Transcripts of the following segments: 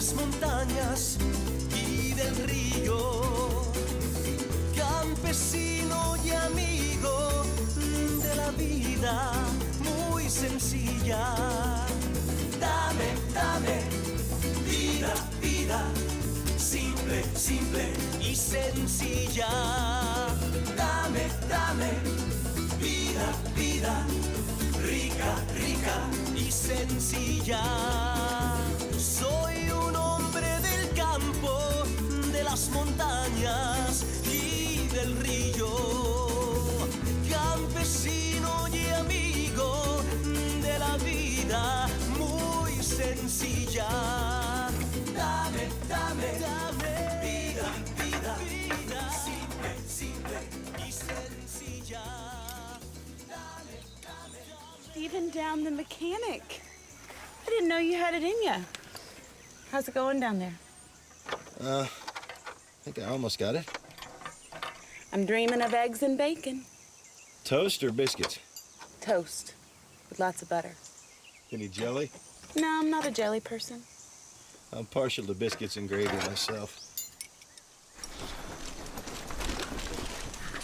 las montañas y del río, campesino y amigo de la vida muy sencilla. Dame, dame, vida, vida, simple, simple y sencilla. Dame, dame, vida, vida, rica, rica y sencilla. Soy un hombre del campo, de las montañas y del río, campesino y amigo de la vida muy sencilla. Dame, dame, dame, vida, vida, vida, simple, simple y sencilla. Dame, dame, dame. Even down the mechanic. I didn't know you had it in you. How's it going down there? I think I almost got it. I'm dreaming of eggs and bacon. Toast or biscuits? Toast with lots of butter. Any jelly? No, I'm not a jelly person. I'm partial to biscuits and gravy myself.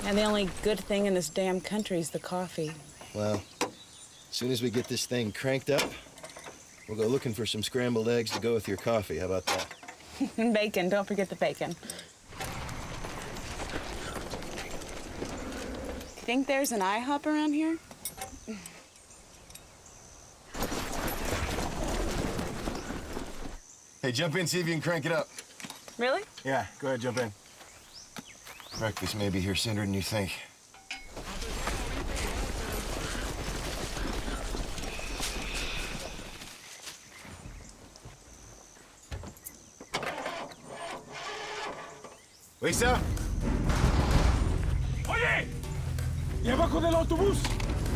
And the only good thing in this damn country is the coffee. Well, as soon as we get this thing cranked up, we'll go looking for some scrambled eggs to go with your coffee. How about that? Bacon, don't forget the bacon. Think there's an IHOP around here? Hey, jump in, see if you can crank it up. Really? Yeah, go ahead, jump in. Breakfast may be here sooner than you think. Lisa? ¡Oye! ¡Y abajo del autobús!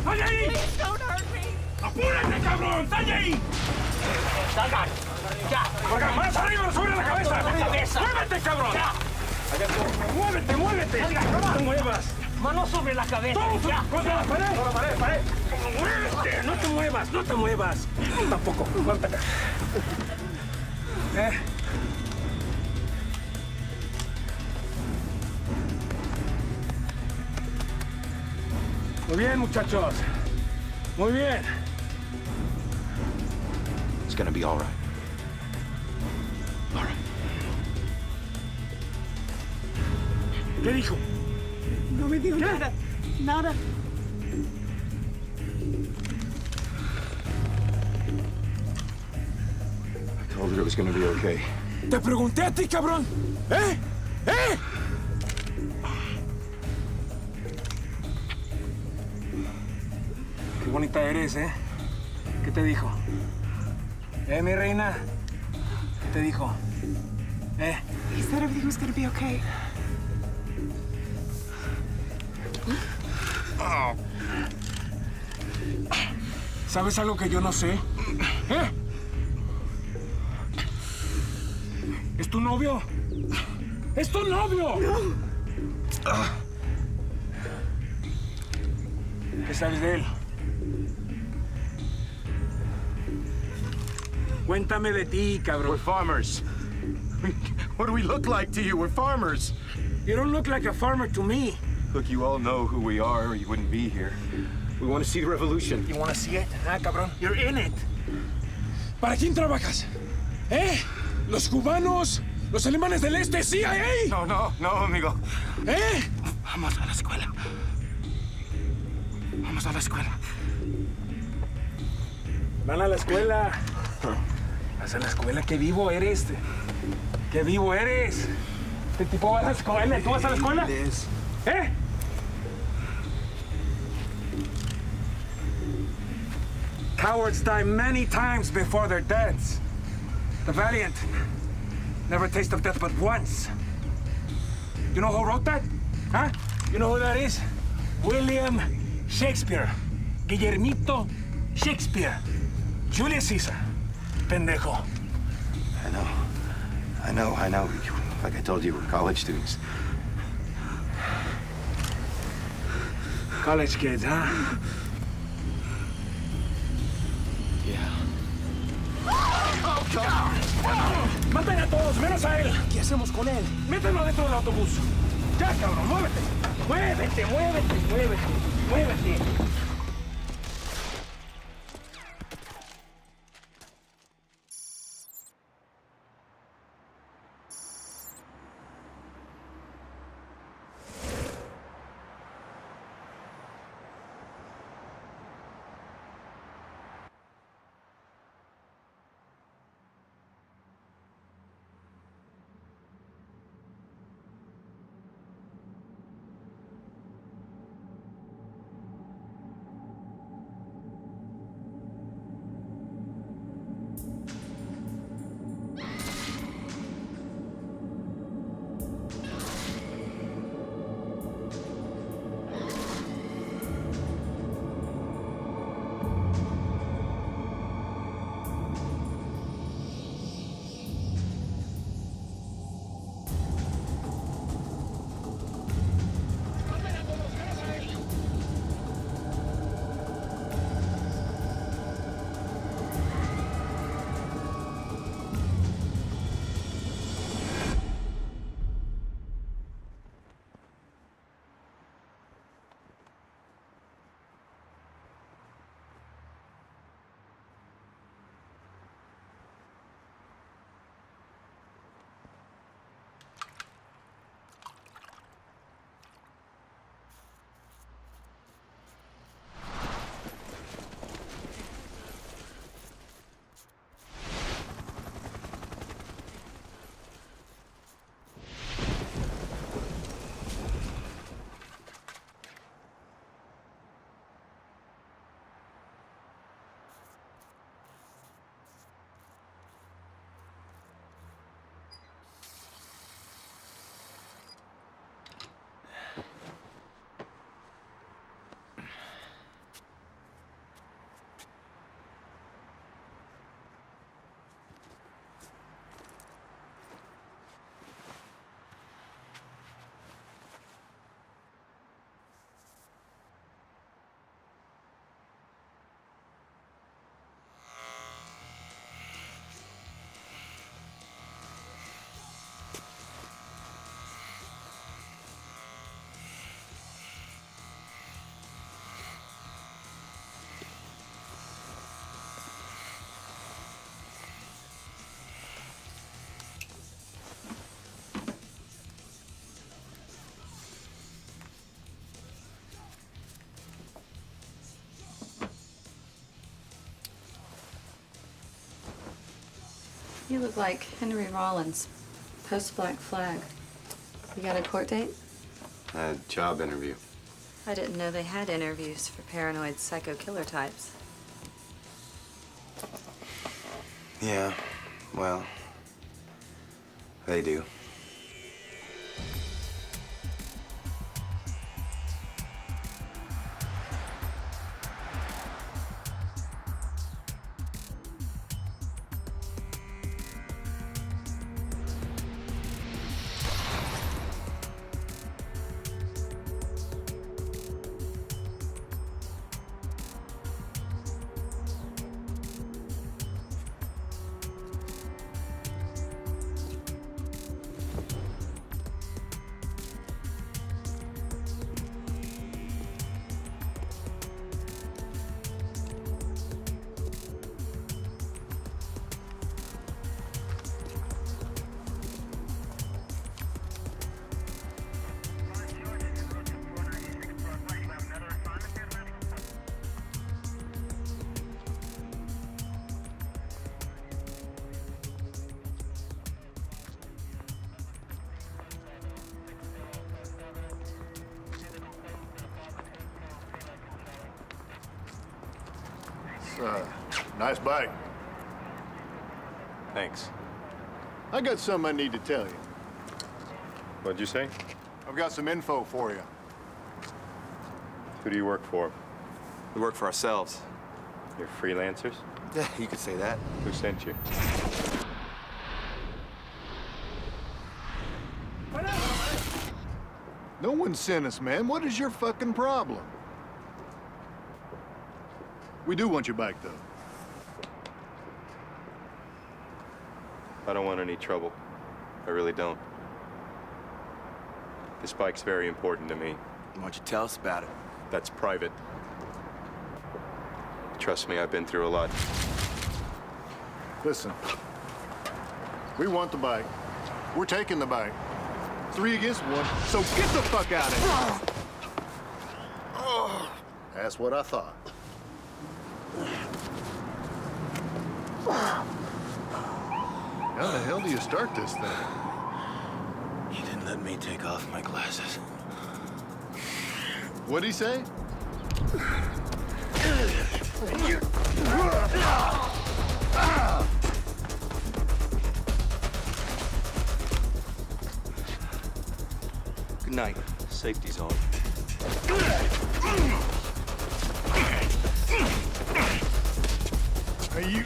¡Sale ahí! Please don't hurt me. ¡Apúrate, cabrón! ¡Sale ahí! ¡Salgan! ¡Ya! ¡Salgan! ¡Más arriba! ¡Sobre la cabeza! ¡La cabeza! ¡Muévete, cabrón! ¡Ya! ¡Muévete, muévete! ¡Salgan! ¡No te muevas! Mano sobre la cabeza. ¡Todos Ya. contra la pared! ¡Contra la pared, pared! ¡Muévete! ¡No te muevas! ¡No te muevas! Tampoco. Aguántate. Muy bien, muchachos. Muy bien. It's gonna be all right. All right. ¿Qué dijo? No me dijo nada. Nada. I told her it was gonna be okay. Te pregunté a ti, cabrón. ¿Eh? ¿Eh? Qué bonita eres, ¿eh? ¿Qué te dijo? Mi reina? ¿Qué te dijo? He said everything was gonna be okay. ¿Sabes algo que yo no sé? ¿Eh? ¿Es tu novio? ¡Es tu novio! ¿Qué sabes de él? Cuéntame de ti, cabrón. We're farmers. What do we look like to you? We're farmers. You don't look like a farmer to me. Look, you all know who we are, or you wouldn't be here. We want to see the revolution. You wanna see it? Ah, cabrón. You're in it. ¿Para quién trabajas? ¿Eh? ¿Los cubanos? ¿Los alemanes del este? ¿CIA? No, no, no, amigo. ¿Eh? Vamos a la escuela. Vamos a la escuela. Van a la escuela. Vas a la escuela. ¡Qué vivo eres! ¡Qué vivo eres! Este tipo va a la escuela. ¿Tú vas a la escuela? ¿Eh? Cowards die many times before their deaths. The valiant never taste of death but once. You know who wrote that? Huh? You know who that is? William Shakespeare. Guillermito Shakespeare. Julius Caesar. Pendejo. I know. Like I told you, we're college students. College kids, huh? Yeah. Oh, God! Maten a todos, menos a él. ¿Qué hacemos con él? Mételo dentro del autobús. Ya, cabrón, muévete. Muévete, muévete, muévete, muévete. You look like Henry Rollins, post-Black Flag. You got a court date? A job interview. I didn't know they had interviews for paranoid psycho killer types. Yeah, well, they do. Nice bike. Thanks. I got something I need to tell you. What'd you say? I've got some info for you. Who do you work for? We work for ourselves. You're freelancers? Yeah, you could say that. Who sent you? No one sent us, man. What is your fucking problem? We do want your bike, though. I don't want any trouble. I really don't. This bike's very important to me. Why don't you tell us about it? That's private. Trust me, I've been through a lot. Listen, we want the bike. We're taking the bike. 3 against 1, so get the fuck out of here. That's what I thought. How the hell do you start this thing? He didn't let me take off my glasses. What'd he say? Good night. Safety's on. Hey, you.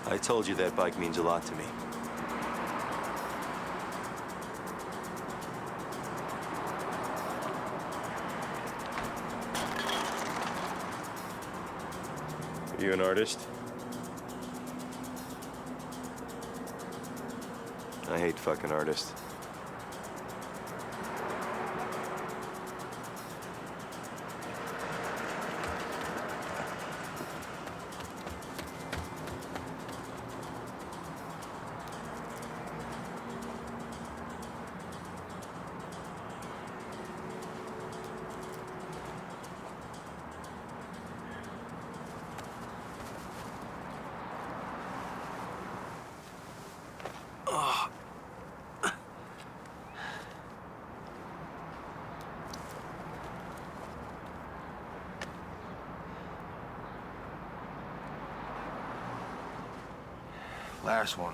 I told you that bike means a lot to me. Are you an artist? I hate fucking artists. Last one.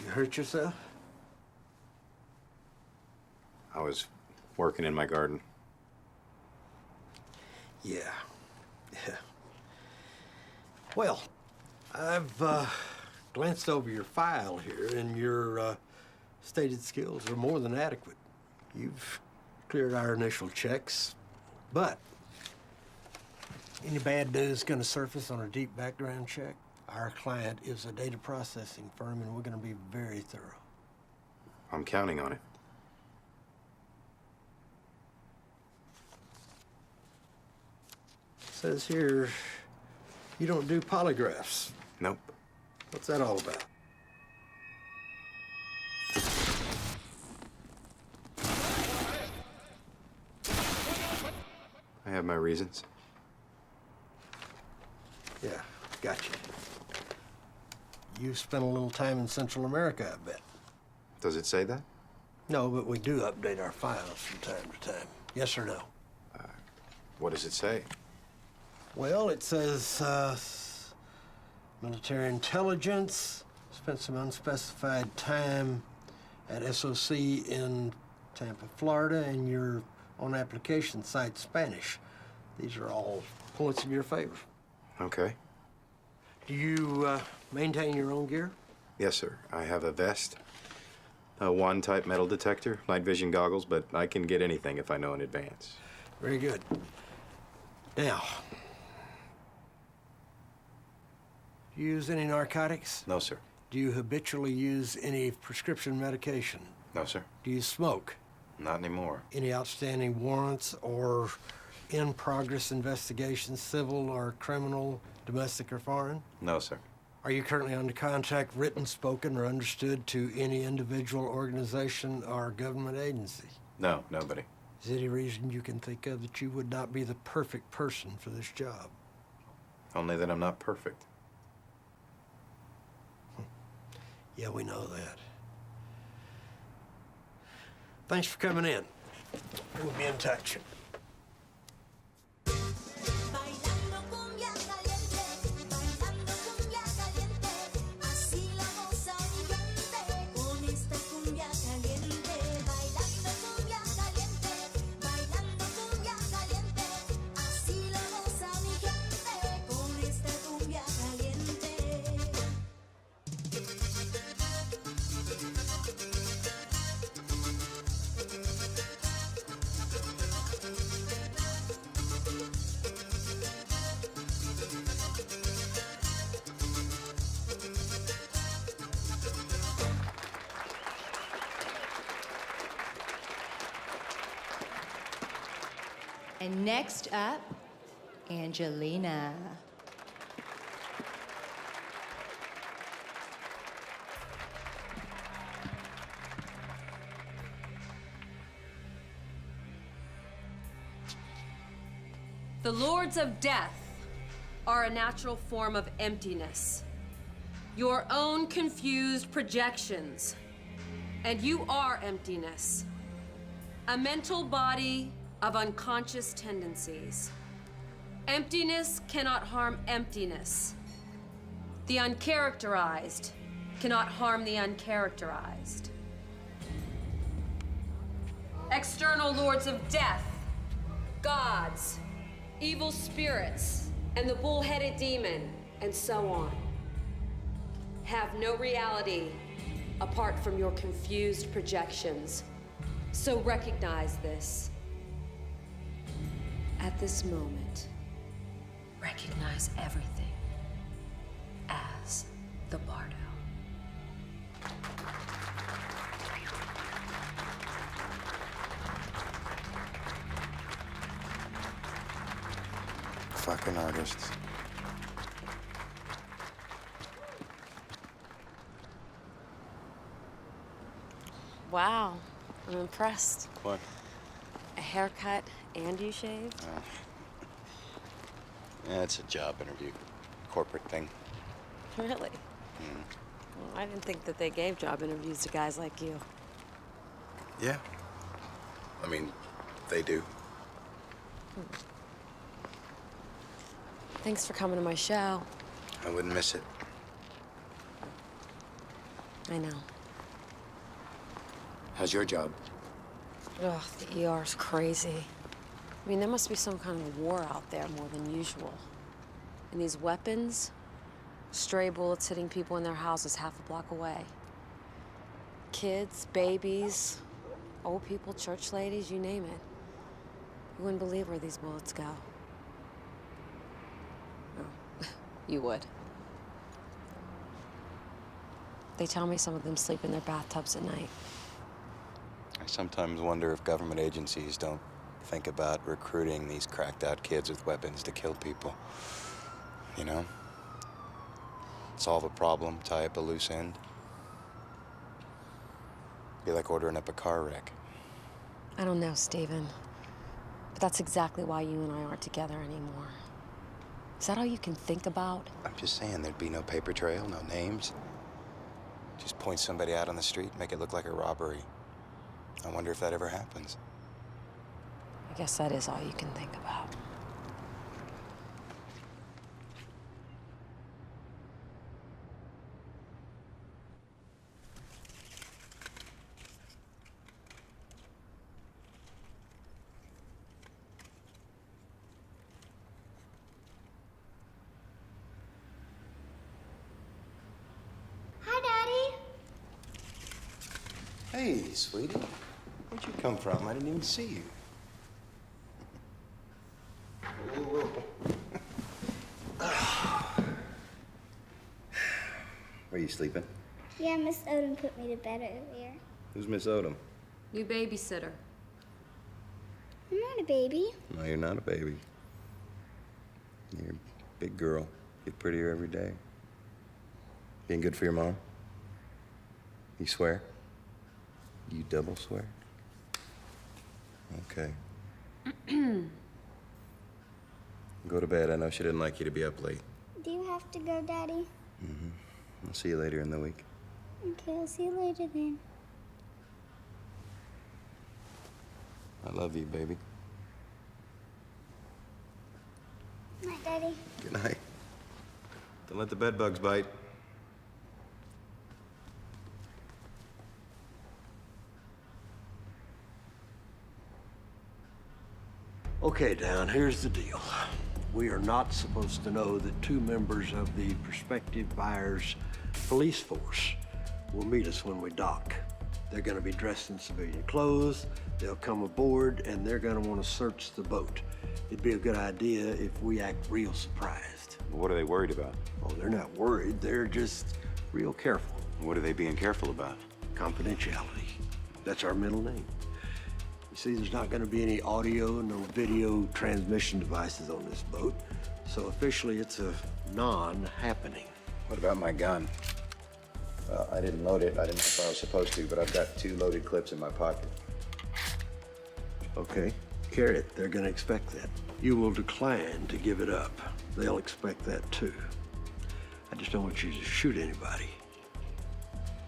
You hurt yourself? I was working in my garden. Yeah. Well, I've glanced over your file here, and your stated skills are more than adequate. You've cleared our initial checks, but any bad news going to surface on a deep background check? Our client is a data processing firm, and we're going to be very thorough. I'm counting on it. Says here, you don't do polygraphs. Nope. What's that all about? I have my reasons. Yeah, gotcha. You've spent a little time in Central America, I bet. Does it say that? No, but we do update our files from time to time. Yes or no? What does it say? Well, it says military intelligence, spent some unspecified time at SOC in Tampa, Florida, and your own application cites Spanish. These are all points in your favor. Okay. Do you maintain your own gear? Yes, sir. I have a vest, a one-type metal detector, night vision goggles, but I can get anything if I know in advance. Very good. Now, do you use any narcotics? No, sir. Do you habitually use any prescription medication? No, sir. Do you smoke? Not anymore. Any outstanding warrants or in-progress investigations, civil or criminal, domestic or foreign? No, sir. Are you currently under contract, written, spoken, or understood to any individual, organization, or government agency? No, nobody. Is there any reason you can think of that you would not be the perfect person for this job? Only that I'm not perfect. Yeah, we know that. Thanks for coming in. We'll be in touch. Bailando cumbia caliente, bailando cumbia caliente, así la goza mi gente con esta cumbia caliente. Bailando cumbia caliente, bailando cumbia caliente, así la goza mi gente con esta cumbia caliente. And next up, Angelina. The Lords of Death are a natural form of emptiness. Your own confused projections. And you are emptiness. A mental body of unconscious tendencies. Emptiness cannot harm emptiness. The uncharacterized cannot harm the uncharacterized. External lords of death, gods, evil spirits, and the bull-headed demon, and so on, have no reality apart from your confused projections. So recognize this. At this moment, recognize everything as the Bardo. Fucking artists. Wow, I'm impressed. What? A haircut and you shaved? Yeah, it's a job interview. Corporate thing. Really? Well, I didn't think that they gave job interviews to guys like you. Yeah. I mean, they do. Thanks for coming to my show. I wouldn't miss it. I know. How's your job? Ugh, the ER's crazy. I mean, there must be some kind of war out there more than usual. And these weapons, stray bullets hitting people in their houses half a block away. Kids, babies, old people, church ladies, you name it. You wouldn't believe where these bullets go. Oh, you would. They tell me some of them sleep in their bathtubs at night. I sometimes wonder if government agencies don't think about recruiting these cracked-out kids with weapons to kill people. You know? Solve a problem, tie up a loose end. Be like ordering up a car wreck. I don't know, Stephen. But that's exactly why you and I aren't together anymore. Is that all you can think about? I'm just saying, there'd be no paper trail, no names. Just point somebody out on the street, make it look like a robbery. I wonder if that ever happens. I guess that is all you can think about. Hi, Daddy. Hey, sweetie. Where'd you come from? I didn't even see you. Are you sleeping? Yeah, Miss Odom put me to bed earlier. Who's Miss Odom? New babysitter. I'm not a baby. No, you're not a baby. You're a big girl. Get prettier every day. Being good for your mom? You swear? You double swear? Okay. Go to bed. I know she didn't like you to be up late. Do you have to go, Daddy? I'll see you later in the week. Okay, I'll see you later then. I love you, baby. Night, Daddy. Good night. Don't let the bed bugs bite. Okay, Dan, here's the deal. We are not supposed to know that two members of the prospective buyer's police force will meet us when we dock. They're gonna be dressed in civilian clothes, they'll come aboard, and they're gonna wanna search the boat. It'd be a good idea if we act real surprised. What are they worried about? Oh, they're not worried, they're just real careful. What are they being careful about? Confidentiality. That's our middle name. You see, there's not going to be any audio, no video transmission devices on this boat, so officially it's a non-happening. What about my gun? I didn't load it. I didn't know if I was supposed to, but I've got 2 loaded clips in my pocket. Okay, carry it. They're going to expect that. You will decline to give it up. They'll expect that too. I just don't want you to shoot anybody.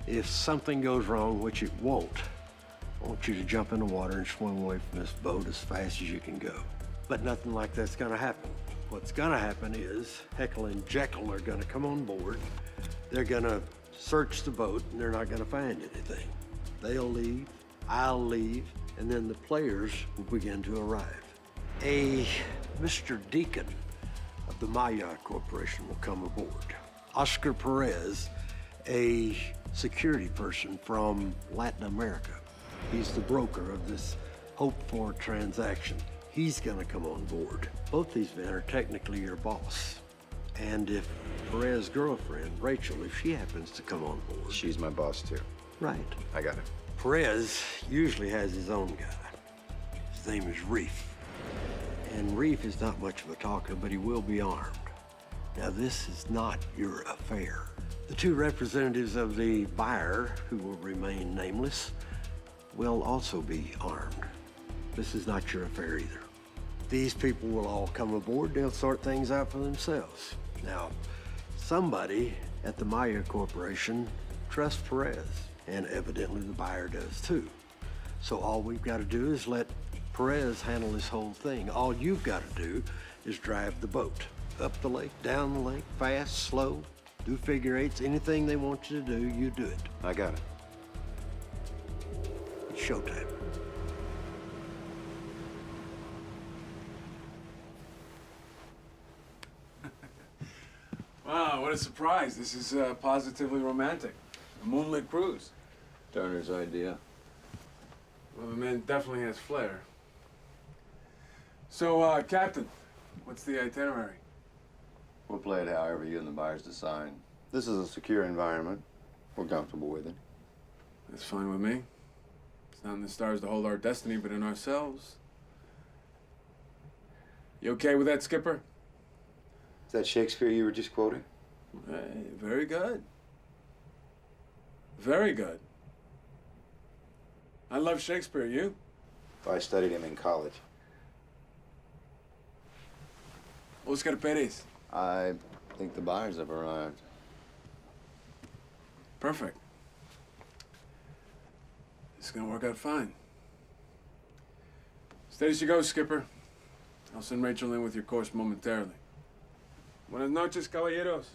If something goes wrong, which it won't, I want you to jump in the water and swim away from this boat as fast as you can go. But nothing like that's gonna happen. What's gonna happen is Heckle and Jekyll are gonna come on board. They're gonna search the boat and they're not gonna find anything. They'll leave, I'll leave, and then the players will begin to arrive. A Mr. Deacon of the Maya Corporation will come aboard. Oscar Perez, a security person from Latin America. He's the broker of this hoped-for transaction. He's gonna come on board. Both these men are technically your boss. And if Perez's girlfriend, Rachel, if she happens to come on board... She's my boss, too. Right. I got it. Perez usually has his own guy. His name is Reef. And Reef is not much of a talker, but he will be armed. Now, this is not your affair. The 2 representatives of the buyer, who will remain nameless, will also be armed. This is not your affair either. These people will all come aboard. They'll sort things out for themselves. Now, somebody at the Maya Corporation trusts Perez, and evidently the buyer does too. So all we've got to do is let Perez handle this whole thing. All you've got to do is drive the boat. Up the lake, down the lake, fast, slow, do figure eights, anything they want you to do, you do it. I got it. It's showtime. Wow, what a surprise. This is positively romantic. A moonlit cruise. Turner's idea. Well, the man definitely has flair. So, Captain, what's the itinerary? We'll play it however you and the buyers decide. This is a secure environment. We're comfortable with it. That's fine with me. It's not in the stars to hold our destiny, but in ourselves. You okay with that, Skipper? Is that Shakespeare you were just quoting? Hey, very good. Very good. I love Shakespeare, you? I studied him in college. Oscar Perez. I think the buyers have arrived. Perfect. It's gonna work out fine. Steady as you go, Skipper. I'll send Rachel in with your course momentarily. Buenas noches, caballeros.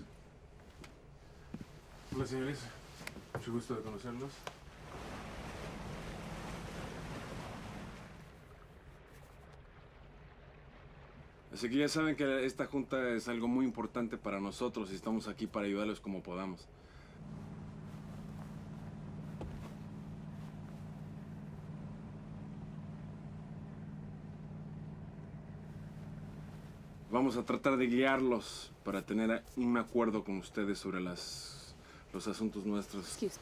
Hola, señores. Mucho gusto de conocerlos. Así que ya saben que esta junta es algo muy importante para nosotros y estamos aquí para ayudarlos como podamos. Vamos a tratar de guiarlos para tener un acuerdo con ustedes sobre los asuntos nuestros. Excuse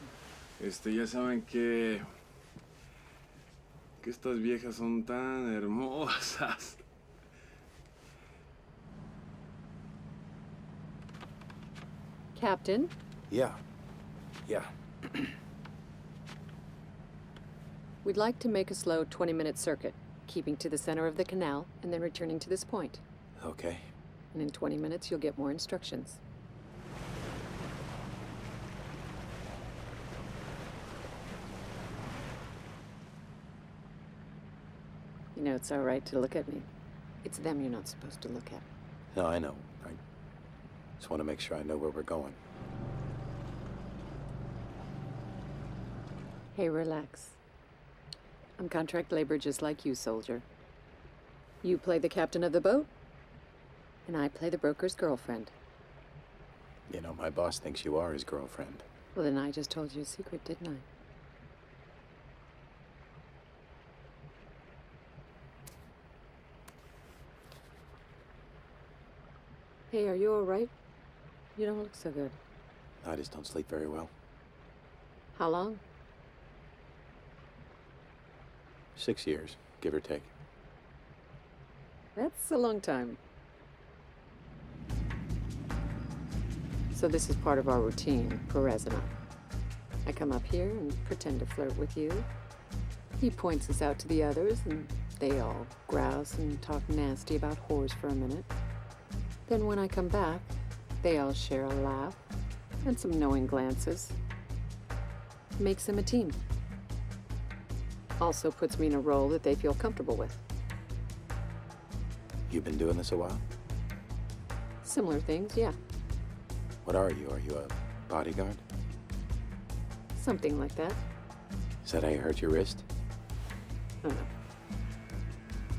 me. Ya saben que estas viejas son tan hermosas. Captain, Yeah. we'd like to make a slow 20-minute circuit. keeping to the center of the canal and then returning to this point. Okay. And in 20 minutes, you'll get more instructions. You know, it's all right to look at me. It's them you're not supposed to look at. No, I know. I just want to make sure I know where we're going. Hey, relax. I'm contract labor just like you, soldier. You play the captain of the boat, and I play the broker's girlfriend. You know, my boss thinks you are his girlfriend. Well, then I just told you a secret, didn't I? Hey, are you all right? You don't look so good. I just don't sleep very well. How long? 6 years, give or take. That's a long time. So this is part of our routine, Perez and I come up here and pretend to flirt with you. He points us out to the others, and they all grouse and talk nasty about whores for a minute. Then when I come back, they all share a laugh and some knowing glances. Makes them a team. Also puts me in a role that they feel comfortable with. You've been doing this a while? Similar things, yeah. What are you? Are you a bodyguard? Something like that. Is that how you hurt your wrist? Oh, no.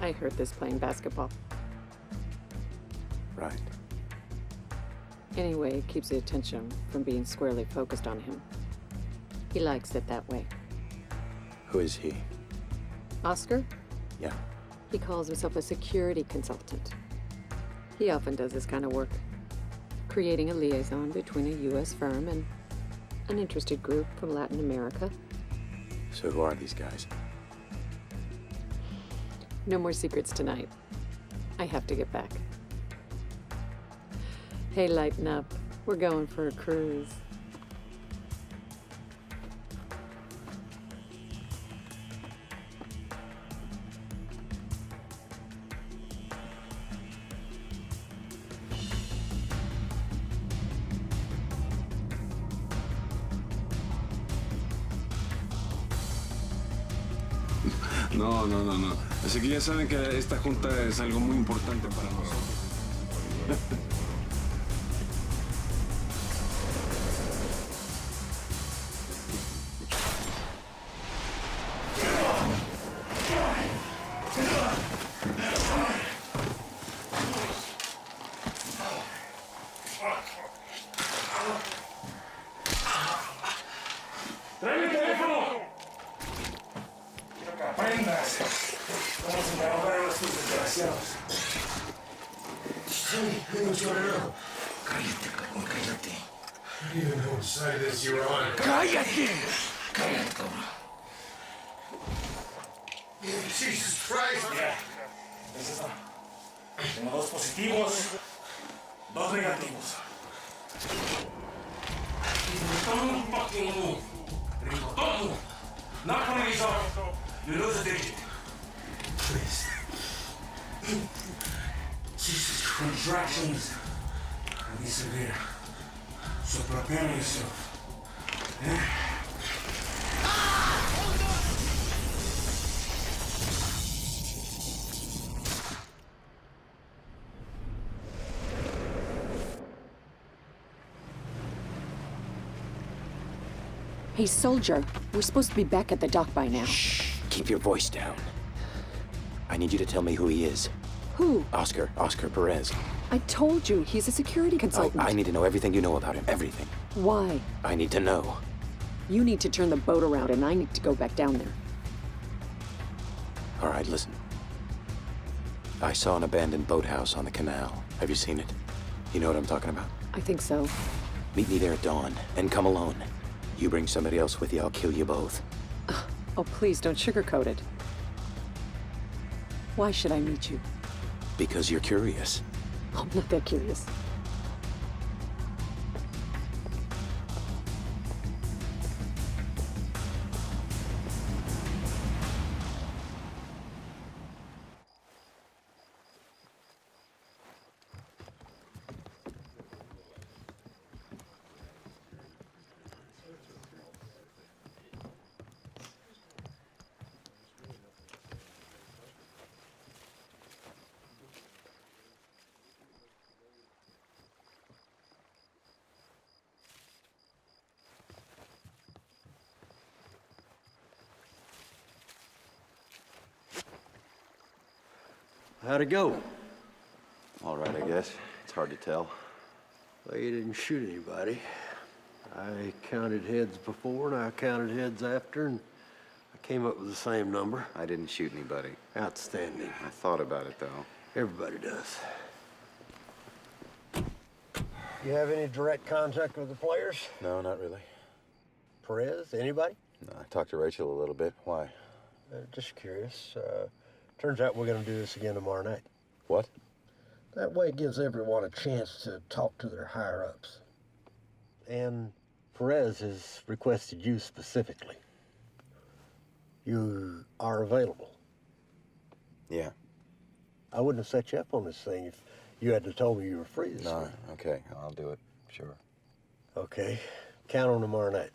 I hurt this playing basketball. Right. Anyway, it keeps the attention from being squarely focused on him. He likes it that way. Who is he? Oscar? Yeah. He calls himself a security consultant. He often does this kind of work, creating a liaison between a U.S. firm and an interested group from Latin America. So who are these guys? No more secrets tonight. I have to get back. Hey, lighten up. We're going for a cruise. No. Así que ya saben que esta junta es algo muy importante para nosotros. ¡Trae mi teléfono! Quiero que aprendas. Vamos a interrogar a estos desgraciados. Cállate, cabrón, cállate. I didn't even know what side of this you were on. ¡Cállate! Cállate, cabrón. Jesus Christ! Ya. Es esto. Tengo 2 positivos, 2 negativos. Don't fucking move. Rico, don't move. Knock one of these off. You lose a digit. Please. Jesus Christ. Contractions can be severe. So prepare yourself. Hey, soldier. We're supposed to be back at the dock by now. Shh. Keep your voice down. I need you to tell me who he is. Who? Oscar Perez. I told you, he's a security consultant. I need to know everything you know about him. Everything. Why? I need to know. You need to turn the boat around, and I need to go back down there. All right, listen. I saw an abandoned boathouse on the canal. Have you seen it? You know what I'm talking about? I think so. Meet me there at dawn, and come alone. You bring somebody else with you, I'll kill you both. Oh, please, don't sugarcoat it. Why should I meet you? Because you're curious. I'm not that curious. How'd it go? All right, I guess. It's hard to tell. Well, you didn't shoot anybody. I counted heads before and I counted heads after, and I came up with the same number. I didn't shoot anybody. Outstanding. I thought about it, though. Everybody does. You have any direct contact with the players? No, not really. Perez? Anybody? No, I talked to Rachel a little bit. Why? Just curious. Turns out we're going to do this again tomorrow night. What? That way it gives everyone a chance to talk to their higher-ups. And Perez has requested you specifically. You are available. Yeah. I wouldn't have set you up on this thing if you hadn't told me you were free this No, week. okay. I'll do it. Sure. Okay. Count on tomorrow night.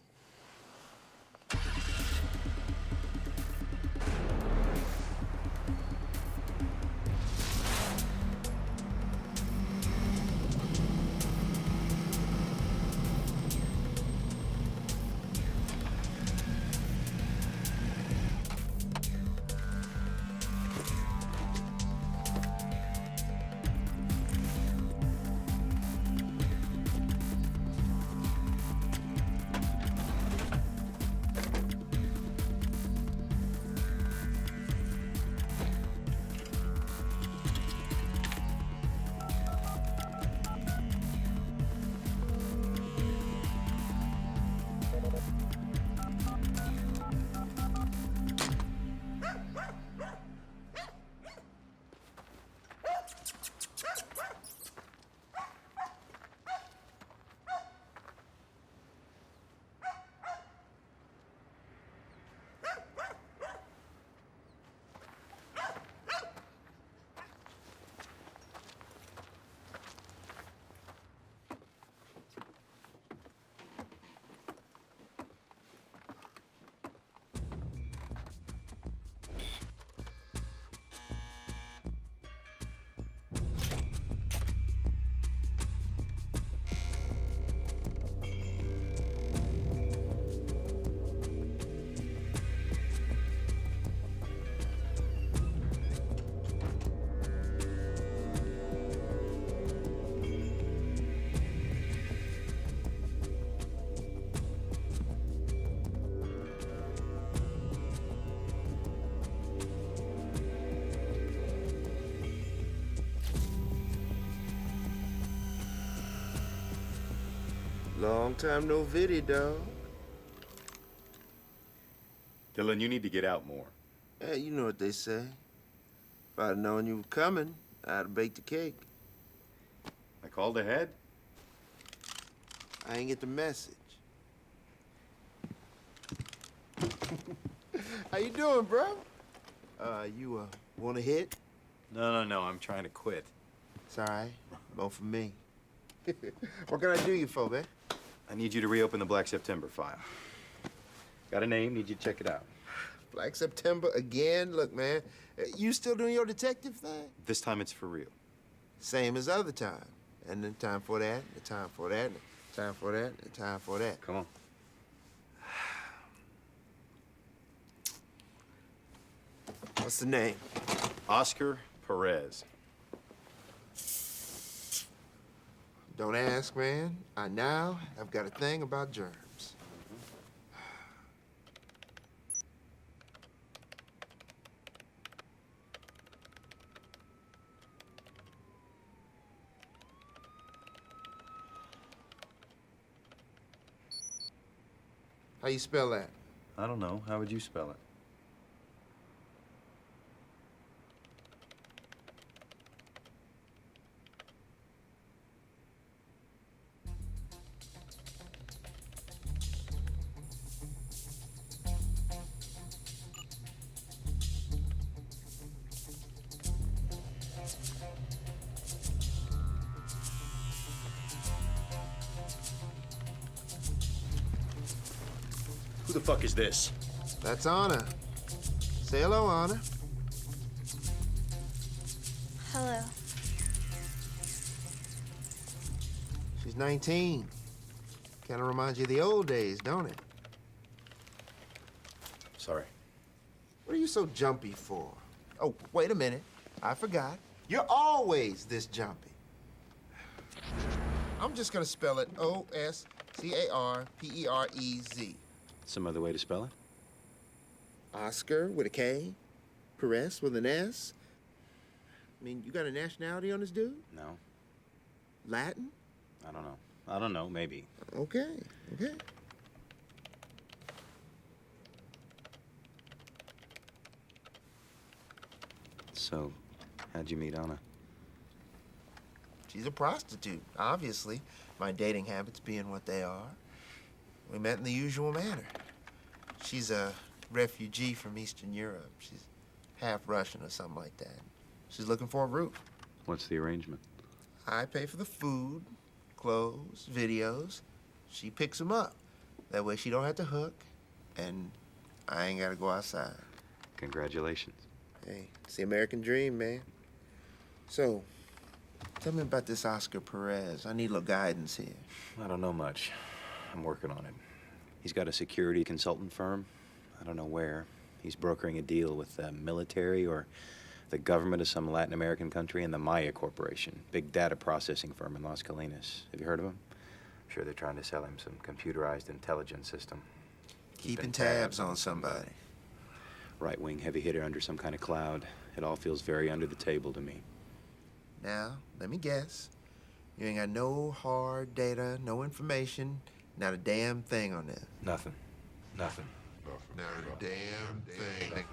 Long time no viddy, dog. Dylan, you need to get out more. Hey, you know what they say. If I'd known you were coming, I'd have baked the cake. I called ahead? I ain't get the message. How you doing, bro? You want to hit? No, I'm trying to quit. It's all right. Both for me. What can I do you for, man? I need you to reopen the Black September file. Got a name, need you to check it out. Black September again? Look, man, you still doing your detective thing? This time it's for real. Same as other time. And then time for that, and time for that, and time for that, and time for that. Come on. What's the name? Oscar Perez. Don't ask, man. I now have got a thing about germs. How you spell that? I don't know. How would you spell it? Who the fuck is this? That's Anna. Say hello, Anna. Hello. She's 19. Kind of reminds you of the old days, don't it? Sorry. What are you so jumpy for? Oh, wait a minute. I forgot. You're always this jumpy. I'm just gonna spell it Oscarperez. Some other way to spell it? Oscar with a K, Perez with an S. I mean, you got a nationality on this dude? No. Latin? I don't know. I don't know, maybe. Okay, okay. So, how'd you meet Anna? She's a prostitute, obviously. My dating habits being what they are. We met in the usual manner. She's a refugee from Eastern Europe. She's half Russian or something like that. She's looking for a roof. What's the arrangement? I pay for the food, clothes, videos. She picks them up. That way she don't have to hook, and I ain't gotta go outside. Congratulations. Hey, it's the American dream, man. So, tell me about this Oscar Perez. I need a little guidance here. I don't know much. I'm working on it. He's got a security consultant firm. I don't know where. He's brokering a deal with the military or the government of some Latin American country and the Maya Corporation, big data processing firm in Las Colinas. Have you heard of him? I'm sure they're trying to sell him some computerized intelligence system. Keeping tabs on somebody. Right-wing heavy hitter under some kind of cloud. It all feels very under the table to me. Now, let me guess. You ain't got no hard data, no information, not a damn thing on this. Nothing. Nothing. Not a damn thing.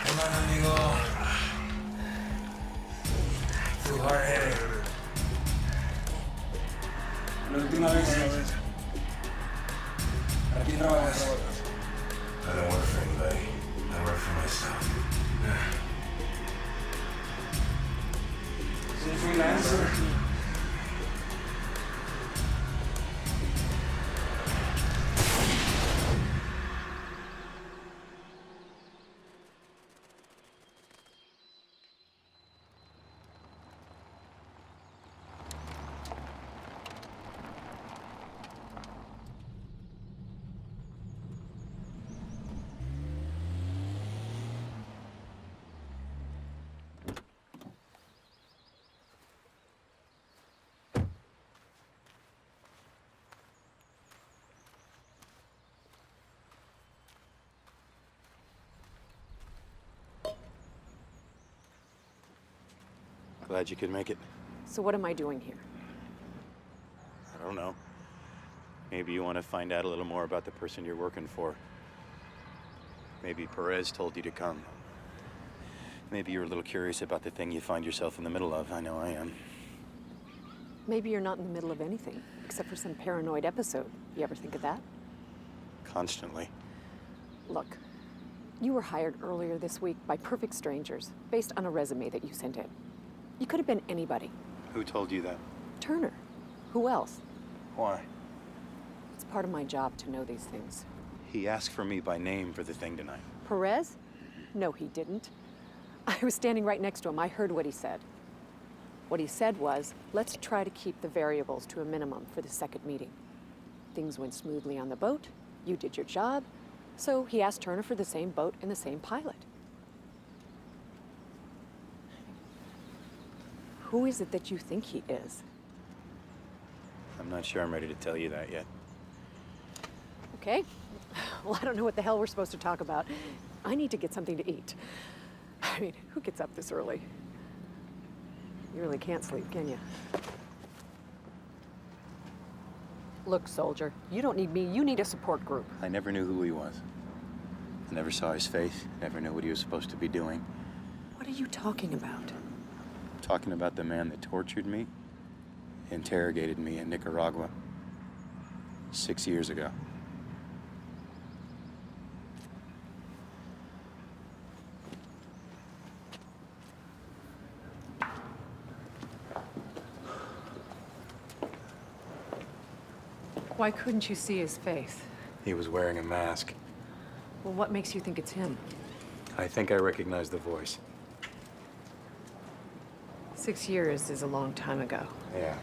Come on, amigo. Too hard-headed. La última vez. ¿Para quién trabajas? I don't work for anybody. I work for myself. ¿Es un freelancer? Glad you could make it. So what am I doing here? I don't know. Maybe you want to find out a little more about the person you're working for. Maybe Perez told you to come. Maybe you're a little curious about the thing you find yourself in the middle of. I know I am. Maybe you're not in the middle of anything, except for some paranoid episode. You ever think of that? Constantly. Look, you were hired earlier this week by perfect strangers, based on a resume that you sent in. You could have been anybody. Who told you that? Turner. Who else? Why? It's part of my job to know these things. He asked for me by name for the thing tonight. Perez? No, he didn't. I was standing right next to him. I heard what he said. What he said was, let's try to keep the variables to a minimum for the second meeting. Things went smoothly on the boat. You did your job. So he asked Turner for the same boat and the same pilot. Who is it that you think he is? I'm not sure I'm ready to tell you that yet. Okay. Well, I don't know what the hell we're supposed to talk about. I need to get something to eat. I mean, who gets up this early? You really can't sleep, can you? Look, soldier, you don't need me. You need a support group. I never knew who he was. I never saw his face, never knew what he was supposed to be doing. What are you talking about? Talking about the man that tortured me, interrogated me in Nicaragua 6 years ago. Why couldn't you see his face? He was wearing a mask. Well, what makes you think it's him? I think I recognize the voice. 6 years is a long time ago. Yeah.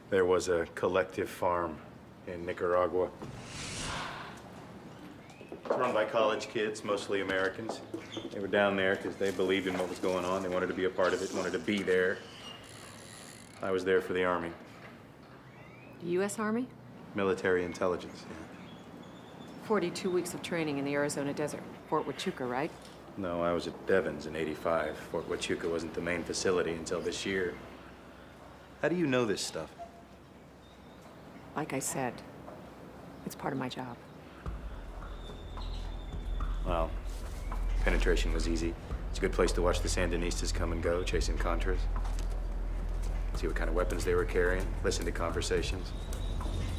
There was a collective farm in Nicaragua. Run by college kids, mostly Americans. They were down there because they believed in what was going on. They wanted to be a part of it, wanted to be there. I was there for the Army. U.S. Army? Military intelligence, yeah. 42 weeks of training in the Arizona desert. Fort Huachuca, right? No, I was at Devens in '85. Fort Huachuca wasn't the main facility until this year. How do you know this stuff? Like I said, it's part of my job. Well, penetration was easy. It's a good place to watch the Sandinistas come and go, chasing Contras. See what kind of weapons they were carrying, listen to conversations,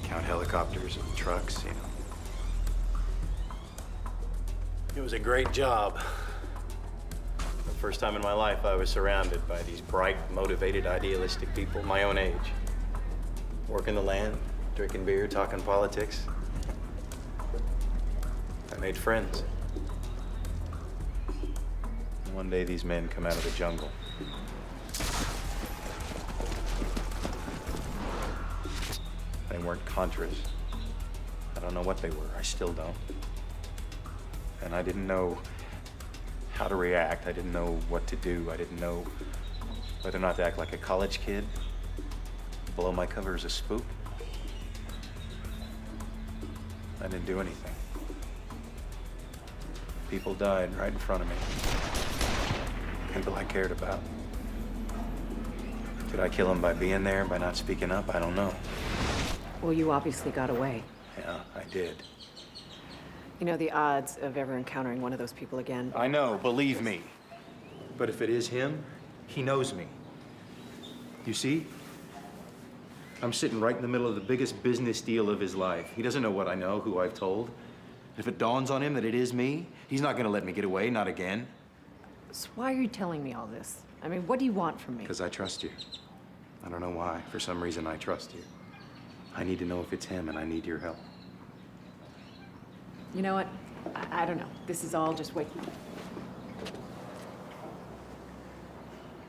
count helicopters and trucks, you know. It was a great job. The first time in my life I was surrounded by these bright, motivated, idealistic people my own age. Working the land, drinking beer, talking politics. I made friends. And one day these men come out of the jungle. They weren't Contras. I don't know what they were. I still don't. And I didn't know how to react. I didn't know what to do. I didn't know whether or not to act like a college kid, blow my cover as a spook. I didn't do anything. People died right in front of me. People I cared about. Did I kill them by being there, by not speaking up? I don't know. Well, you obviously got away. Yeah, I did. You know the odds of ever encountering one of those people again? I know, believe me. But if it is him, he knows me. You see? I'm sitting right in the middle of the biggest business deal of his life. He doesn't know what I know, who I've told. If it dawns on him that it is me, he's not gonna let me get away, not again. So why are you telling me all this? I mean, what do you want from me? Because I trust you. I don't know why. For some reason, I trust you. I need to know if it's him, and I need your help. You know what? I don't know. This is all just wait.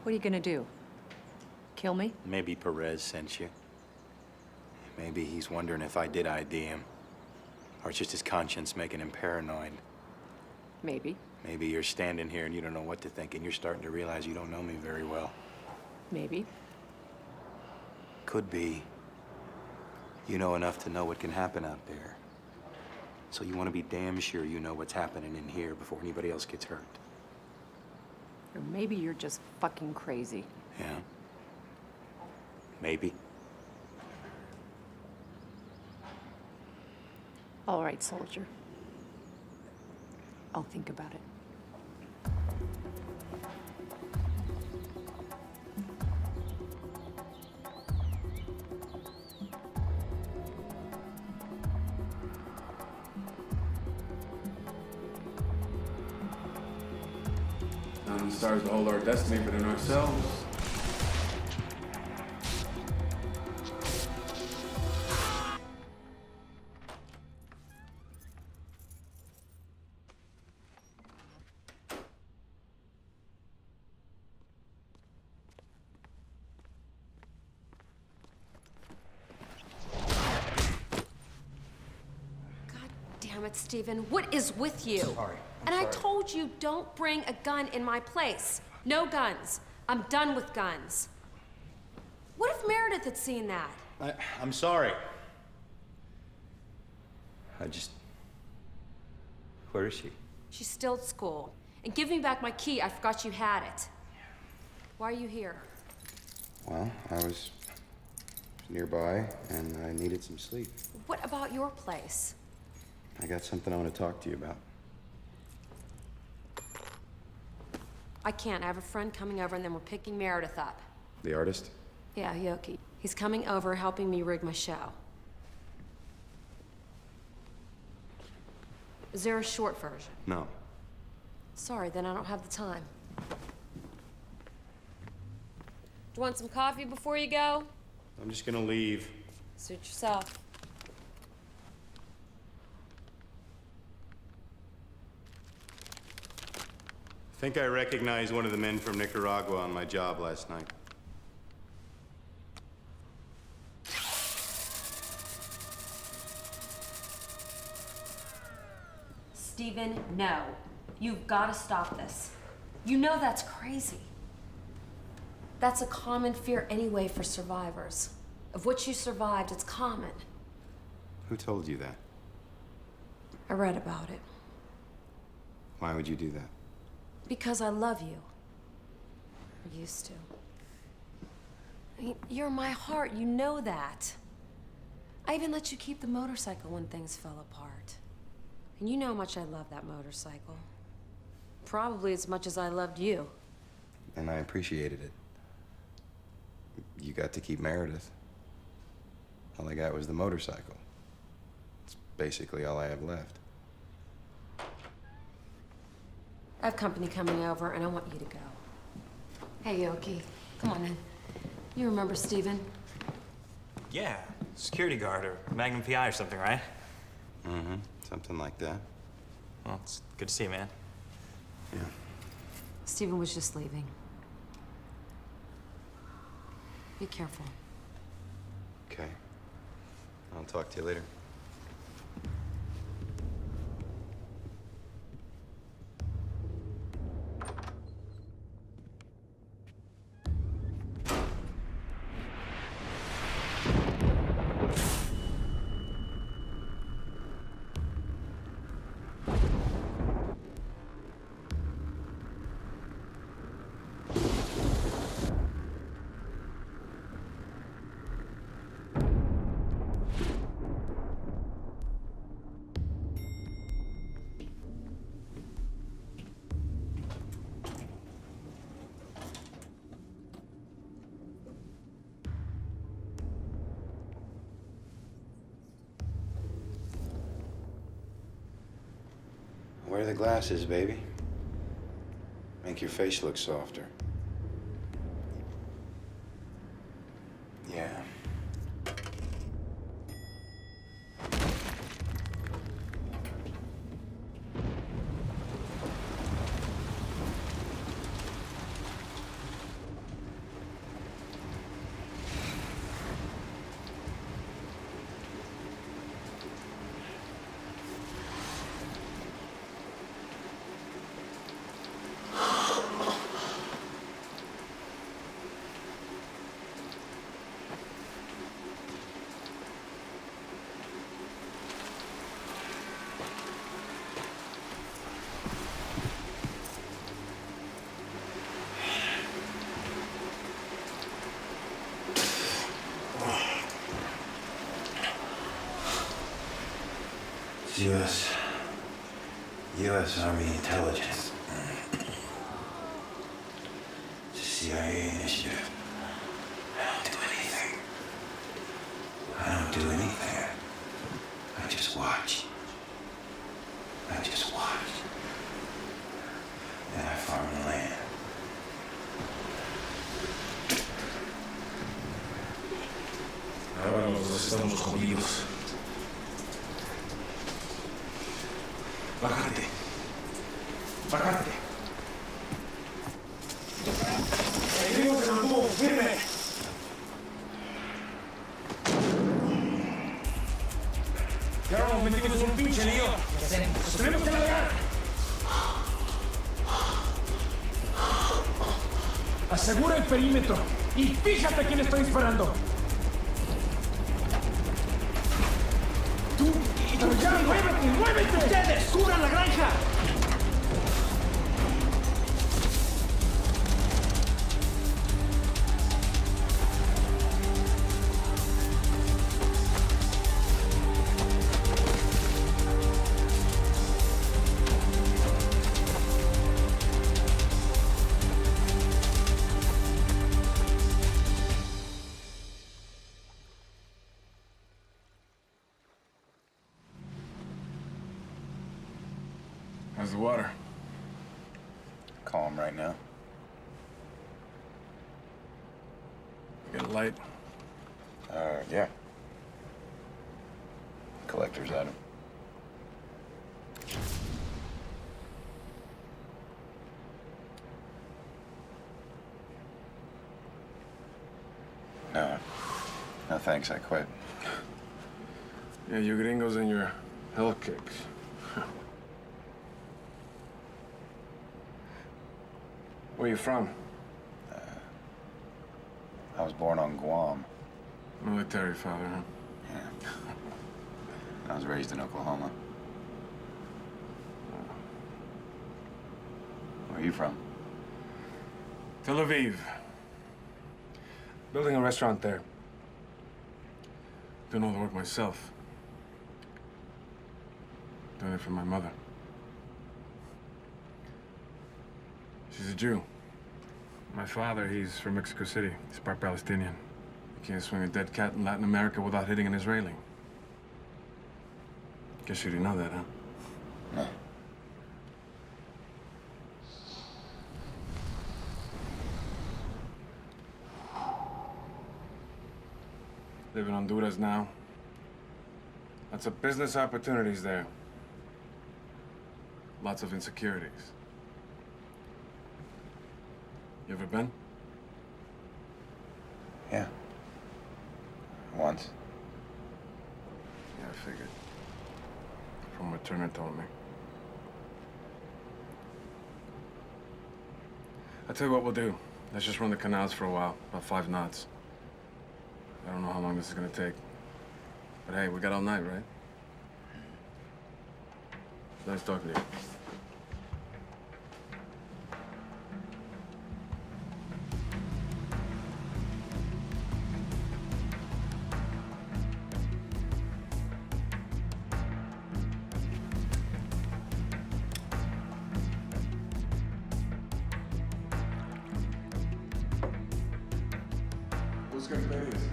What are you gonna do? Kill me? Maybe Perez sent you. Maybe he's wondering if I did ID him. Or it's just his conscience making him paranoid. Maybe. Maybe you're standing here and you don't know what to think, and you're starting to realize you don't know me very well. Maybe. Could be. You know enough to know what can happen out there. So you want to be damn sure you know what's happening in here before anybody else gets hurt. Or maybe you're just fucking crazy. Yeah. Maybe. All right, soldier. I'll think about it. The stars to hold our destiny within ourselves. Damn it, Stephen. What is with you? Sorry. And I told you, don't bring a gun in my place. No guns. I'm done with guns. What if Meredith had seen that? I'm sorry. Where is she? She's still at school. And give me back my key. I forgot you had it. Why are you here? Well, I was nearby and I needed some sleep. What about your place? I got something I want to talk to you about. I can't. I have a friend coming over and then we're picking Meredith up. The artist? Yeah, Yoki. He's coming over, helping me rig my show. Is there a short version? No. Sorry, then I don't have the time. Do you want some coffee before you go? I'm just gonna leave. Suit yourself. think I recognized one of the men from Nicaragua on my job last night. Stephen, no. You've got to stop this. You know that's crazy. That's a common fear anyway for survivors. Of what you survived, it's common. Who told you that? I read about it. Why would you do that? Because I love you. Or used to. I mean, you're my heart, you know that. I even let you keep the motorcycle when things fell apart. And you know how much I love that motorcycle. Probably as much as I loved you. And I appreciated it. You got to keep Meredith. All I got was the motorcycle. It's basically all I have left. I have company coming over, and I want you to go. Hey, Yoki, come on in. You remember Stephen? Yeah, security guard or Magnum PI or something, right? Mm-hmm. Something like that. Well, it's good to see you, man. Yeah. Stephen was just leaving. Be careful. Okay. I'll talk to you later. Wear the glasses, baby. Make your face look softer. Yeah. U.S. Army Intelligence. It's a CIA initiative. I don't do anything. I don't do anything. I just watch. I just watch. And I farm the land. Ahora nosotros estamos jodidos. Bájate. Bájate. Seguimos en el tubo, firme. Y ahora nos metimos en un pinche lío. ¿Qué hacemos? ¡Nos tenemos que largar! Asegura el perímetro. Y fíjate quién está disparando. ¡Pero ya, muévete! ¡Muévete! ¡Ustedes! ¡Cubran la granja! How's the water? Calm right now. You got a light? Yeah. Collector's item. No, thanks, I quit. Yeah, you gringos and your hell kicks. Where you from? I was born on Guam. Military father, huh? Yeah. I was raised in Oklahoma. Where are you from? Tel Aviv. Building a restaurant there. Doing all the work myself. Doing it for my mother. She's a Jew. My father, he's from Mexico City. He's part Palestinian. You can't swing a dead cat in Latin America without hitting an Israeli. Guess you didn't know that, huh? No. Live in Honduras now. Lots of business opportunities there. Lots of insecurities. You ever been? Yeah. Once. Yeah, I figured. From what Turner told me. I'll tell you what we'll do. Let's just run the canals for a while, about 5 knots. I don't know how long this is gonna take. But hey, we got all night, right? Nice talking to you.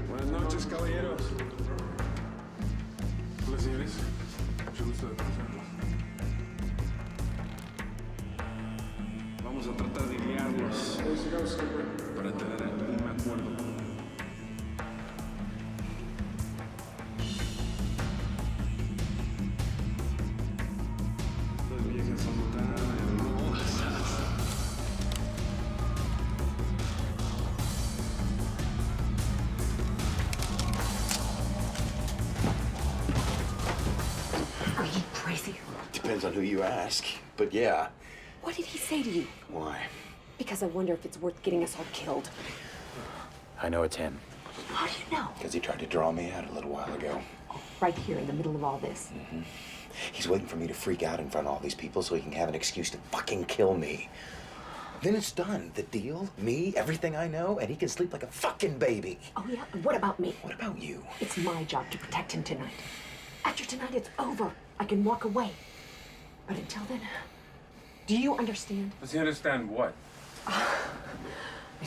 Buenas noches, caballeros. Hola, señores. Mucho gusto de conocerlos. Vamos a tratar de guiarlos para tener un acuerdo. Las viejas son tan hermosas. Are you crazy? Depends on who you ask, but yeah. What did he say to you? Why? Because I wonder if it's worth getting us all killed. I know it's him. How do you know? Because he tried to draw me out a little while ago. Right here in the middle of all this. He's waiting for me to freak out in front of all these people so he can have an excuse to fucking kill me. Then it's done. The deal, me, everything I know, and he can sleep like a fucking baby. Oh, yeah? And what about me? What about you? It's my job to protect him tonight. After tonight, it's over. I can walk away. But until then, do you understand? Does he understand what? I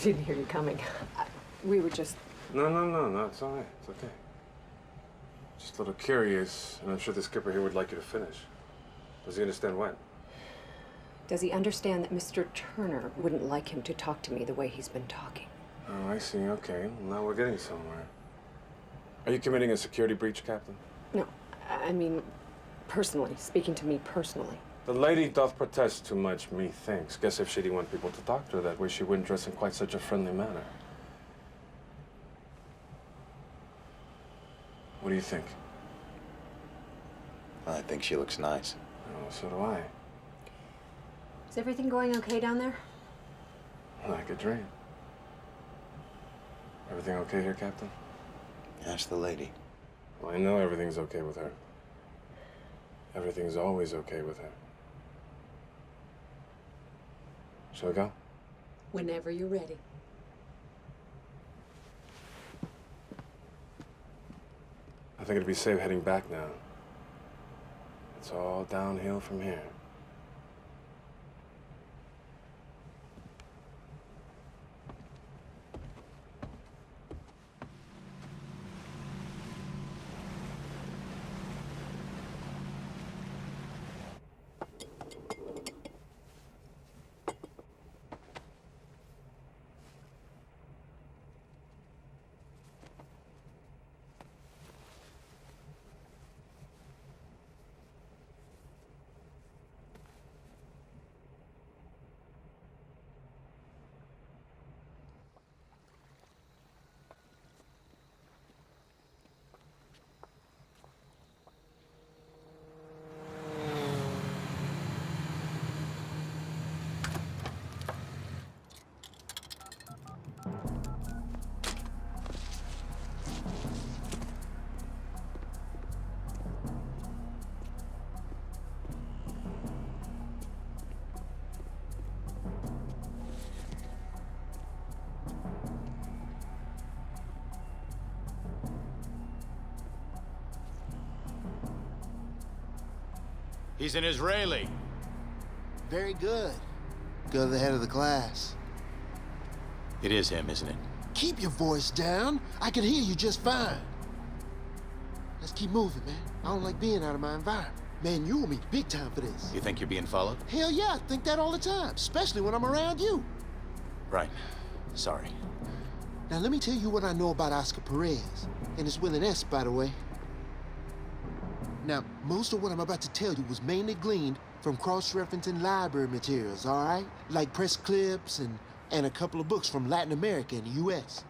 didn't hear you coming. We were just... No, it's all right. It's okay. Just a little curious, and I'm sure the skipper here would like you to finish. Does he understand what? Does he understand that Mr. Turner wouldn't like him to talk to me the way he's been talking? Oh, I see. Okay. Now we're getting somewhere. Are you committing a security breach, Captain? No, I mean, personally, speaking to me personally. The lady doth protest too much, methinks. Guess if she'd want people to talk to her that way, she wouldn't dress in quite such a friendly manner. What do you think? I think she looks nice. Oh, so do I. Is everything going okay down there? Like a dream. Everything okay here, Captain? Ask the lady. Well, I know everything's okay with her. Everything's always okay with her. Shall we go? Whenever you're ready. I think it'd be safe heading back now. It's all downhill from here. He's an Israeli. Very good. Go to the head of the class. It is him, isn't it? Keep your voice down. I can hear you just fine. Let's keep moving, man. I don't like being out of my environment. Man, you owe me big time for this. You think you're being followed? Hell yeah, I think that all the time, especially when I'm around you. Right. Sorry. Now, let me tell you what I know about Oscar Perez. And it's with an S, by the way. Now, most of what I'm about to tell you was mainly gleaned from cross-referencing library materials, all right? Like press clips and a couple of books from Latin America and the U.S.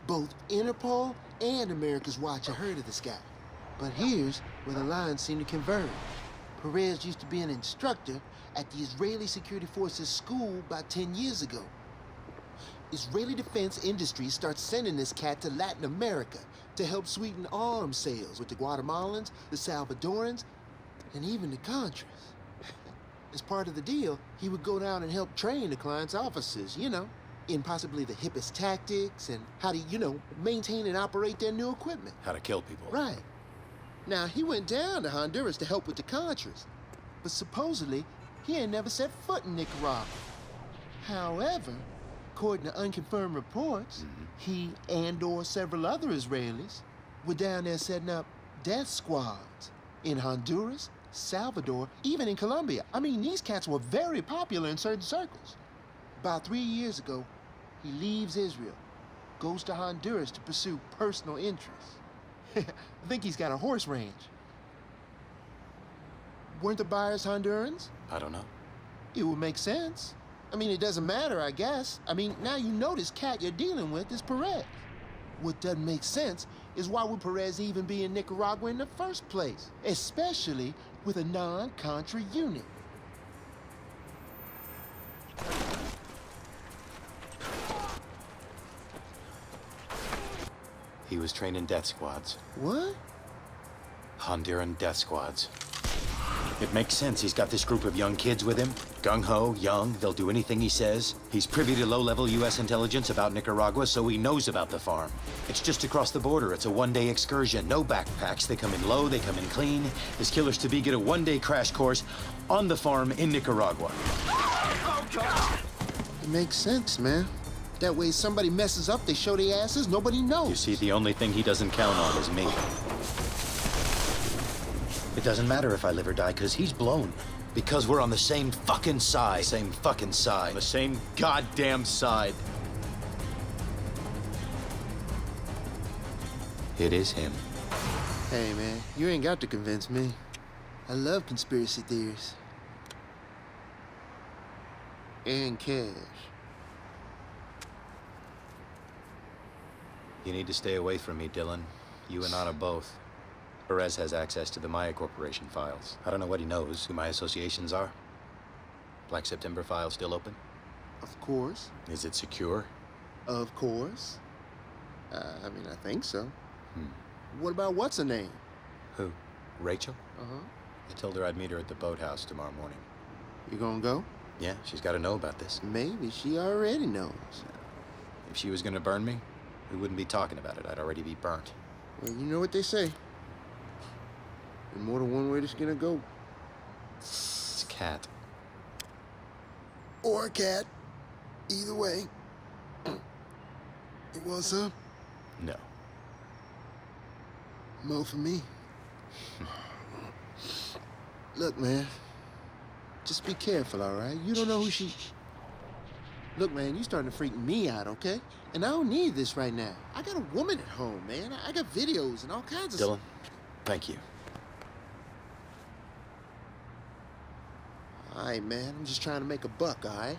Both Interpol and America's Watch have heard of this guy. But here's where the lines seem to converge. Perez used to be an instructor at the Israeli Security Forces school about 10 years ago. Israeli defense industries start sending this cat to Latin America to help sweeten arms sales with the Guatemalans, the Salvadorans, and even the Contras. As part of the deal, he would go down and help train the client's officers, you know, in possibly the hippest tactics and how to, you know, maintain and operate their new equipment. How to kill people. Right. Now, he went down to Honduras to help with the Contras, but supposedly, he ain't never set foot in Nicaragua. However, according to unconfirmed reports, he and/or several other Israelis were down there setting up death squads in Honduras, Salvador, even in Colombia. I mean, these cats were very popular in certain circles. About 3 years ago, he leaves Israel, goes to Honduras to pursue personal interests. I think he's got a horse ranch. Weren't the buyers Hondurans? I don't know. It would make sense. I mean, it doesn't matter, I guess. I mean, now you know this cat you're dealing with is Perez. What doesn't make sense is why would Perez even be in Nicaragua in the first place, especially with a non-Contra unit. He was training death squads. What? Honduran death squads. It makes sense. He's got this group of young kids with him. Gung-ho, young, they'll do anything he says. He's privy to low-level U.S. intelligence about Nicaragua, so he knows about the farm. It's just across the border. It's a one-day excursion. No backpacks. They come in low, they come in clean. His killers-to-be get a one-day crash course on the farm in Nicaragua. Oh, God! It makes sense, man. That way, if somebody messes up, they show their asses, nobody knows. You see, the only thing he doesn't count on is me. It doesn't matter if I live or die, because he's blown. Because we're on the same fucking side. Same fucking side. The same goddamn side. It is him. Hey, man, you ain't got to convince me. I love conspiracy theories. And cash. You need to stay away from me, Dylan. You and Anna both. Perez has access to the Maya Corporation files. I don't know what he knows, who my associations are. Black September file still open? Of course. Is it secure? Of course. I mean, I think so. What about what's her name? Who? Rachel? Uh-huh. I told her I'd meet her at the boathouse tomorrow morning. You gonna go? Yeah, she's got to know about this. Maybe she already knows. If she was gonna burn me, we wouldn't be talking about it. I'd already be burnt. Well, you know what they say. There's more than one way to skin a goat. It's cat. Or a cat. Either way. It was, sir? No. Mo for me. Look, man. Just be careful, all right? You don't know who she... Look, man, you starting to freak me out, okay? And I don't need this right now. I got a woman at home, man. I got videos and all kinds of... Dylan, thank you. All right, man. I'm just trying to make a buck, all right?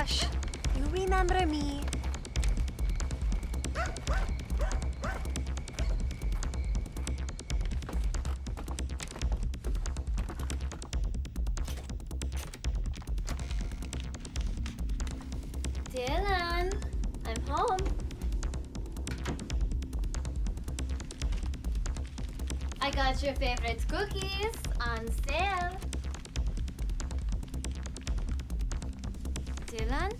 gosh. You remember me. Dylan, I'm home. I got your favorite cookies on sale. Dylan?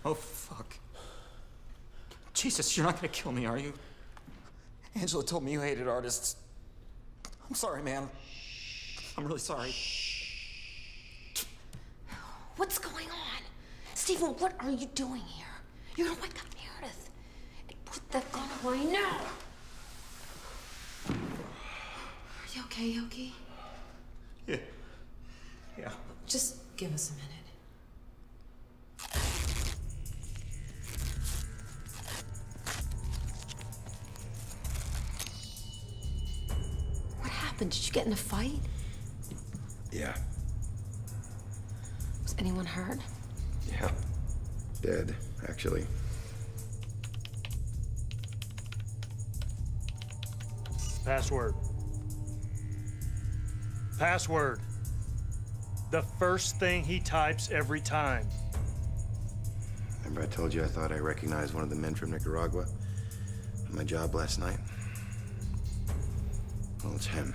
Oh, fuck. Jesus, you're not gonna kill me, are you? Angela told me you hated artists. I'm sorry, man. I'm really sorry. What's going on? Stephen, what are you doing here? You're gonna wake up Meredith. Put that gun away now. Are you okay, Yogi? Yeah. Yeah. Just give us a minute. What happened? Did you get in a fight? Yeah. Was anyone hurt? Yeah. Dead, actually. Password. Password. The first thing he types every time. Remember I told you I thought I recognized one of the men from Nicaragua on my job last night? Well, it's him.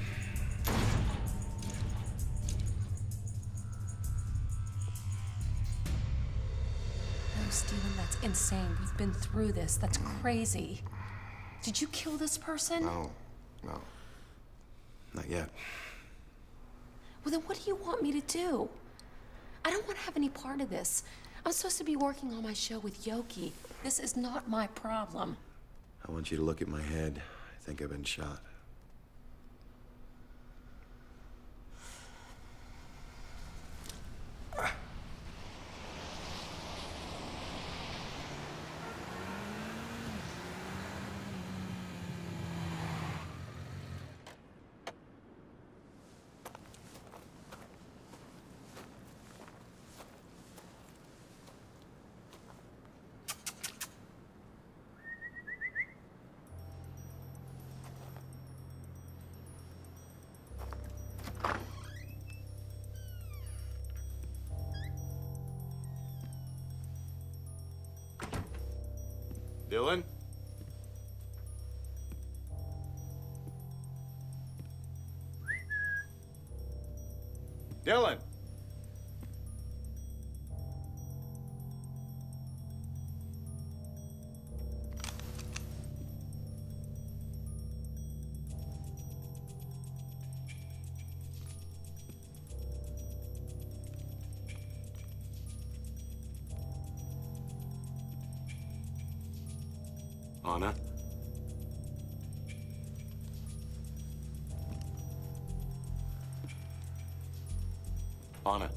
No, Stephen, that's insane. We've been through this. That's crazy. Did you kill this person? No. Not yet. Well, then what do you want me to do? I don't want to have any part of this. I'm supposed to be working on my show with Yogi. This is not my problem. I want you to look at my head. I think I've been shot. Dylan? Dylan! Anna? Anna?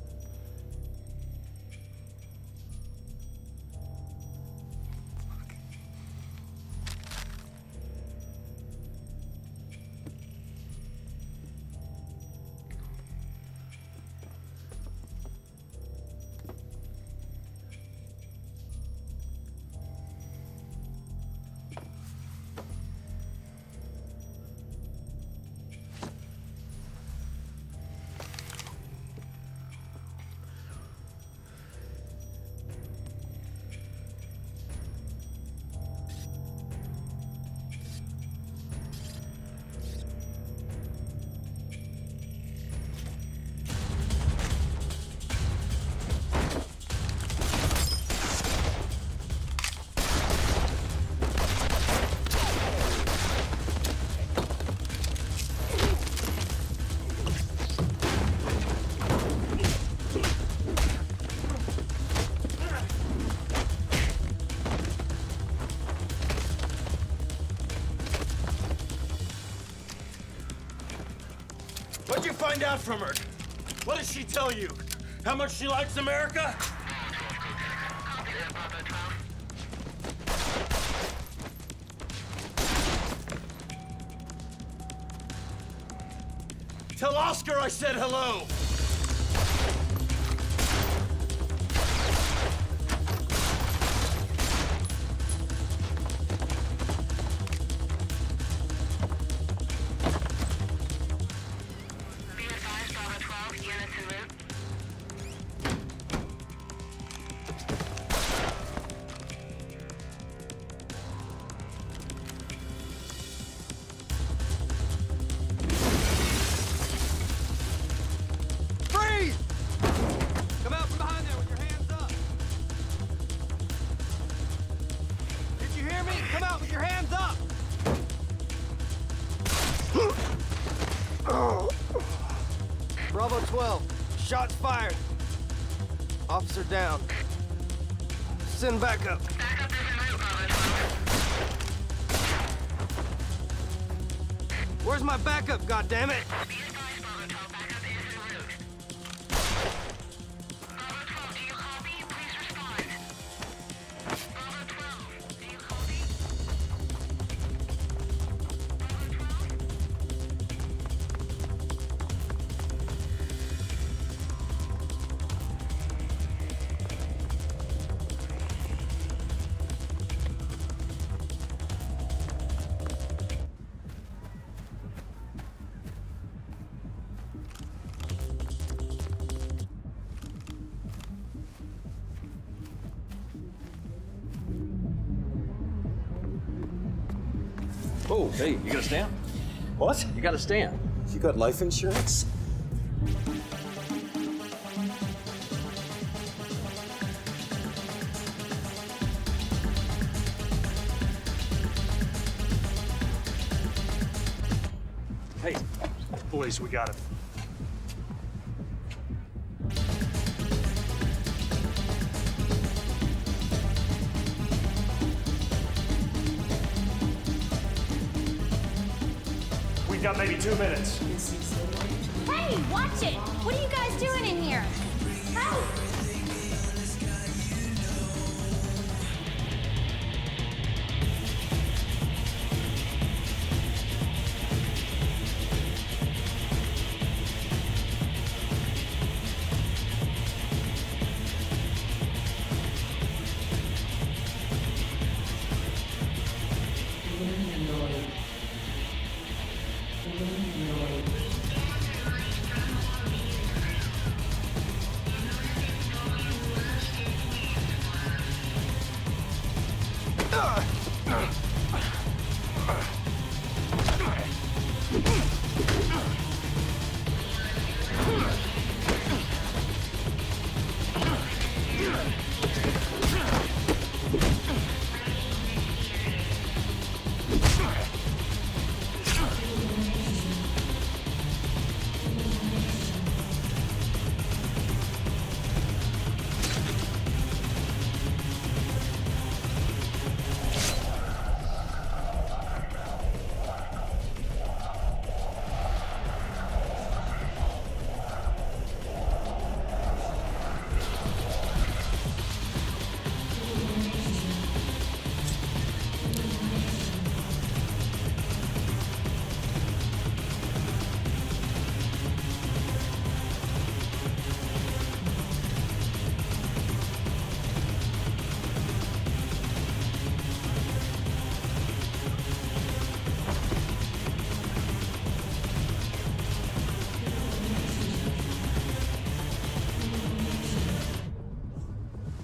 What'd you find out from her? What did she tell you? How much she likes America? Tell Oscar I said hello. Freeze! Come out from behind there with your hands up. Did you hear me? Come out with your hands up. Bravo 12, shots fired. Officer down. Send backup. Where's my backup, goddammit? Oh, hey, you got a stamp? What? You got a stamp. You got life insurance? Hey, boys, we got him. We got maybe 2 minutes. Hey, watch it! What are you guys doing in here? Help!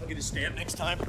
I'll get a stamp next time.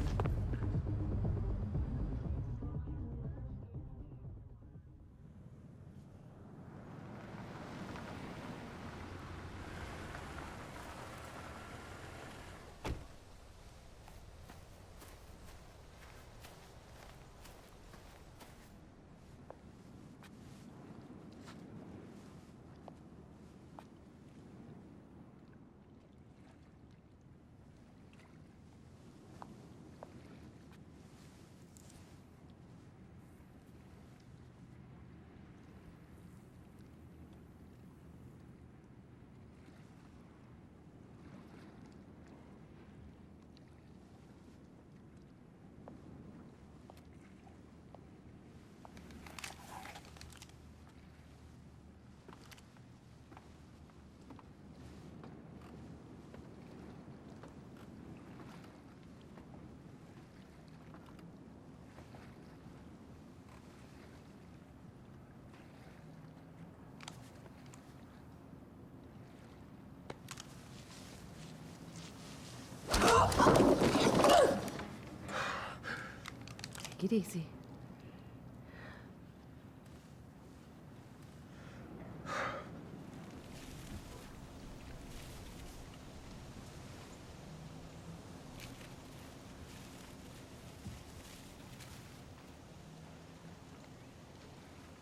Take it easy.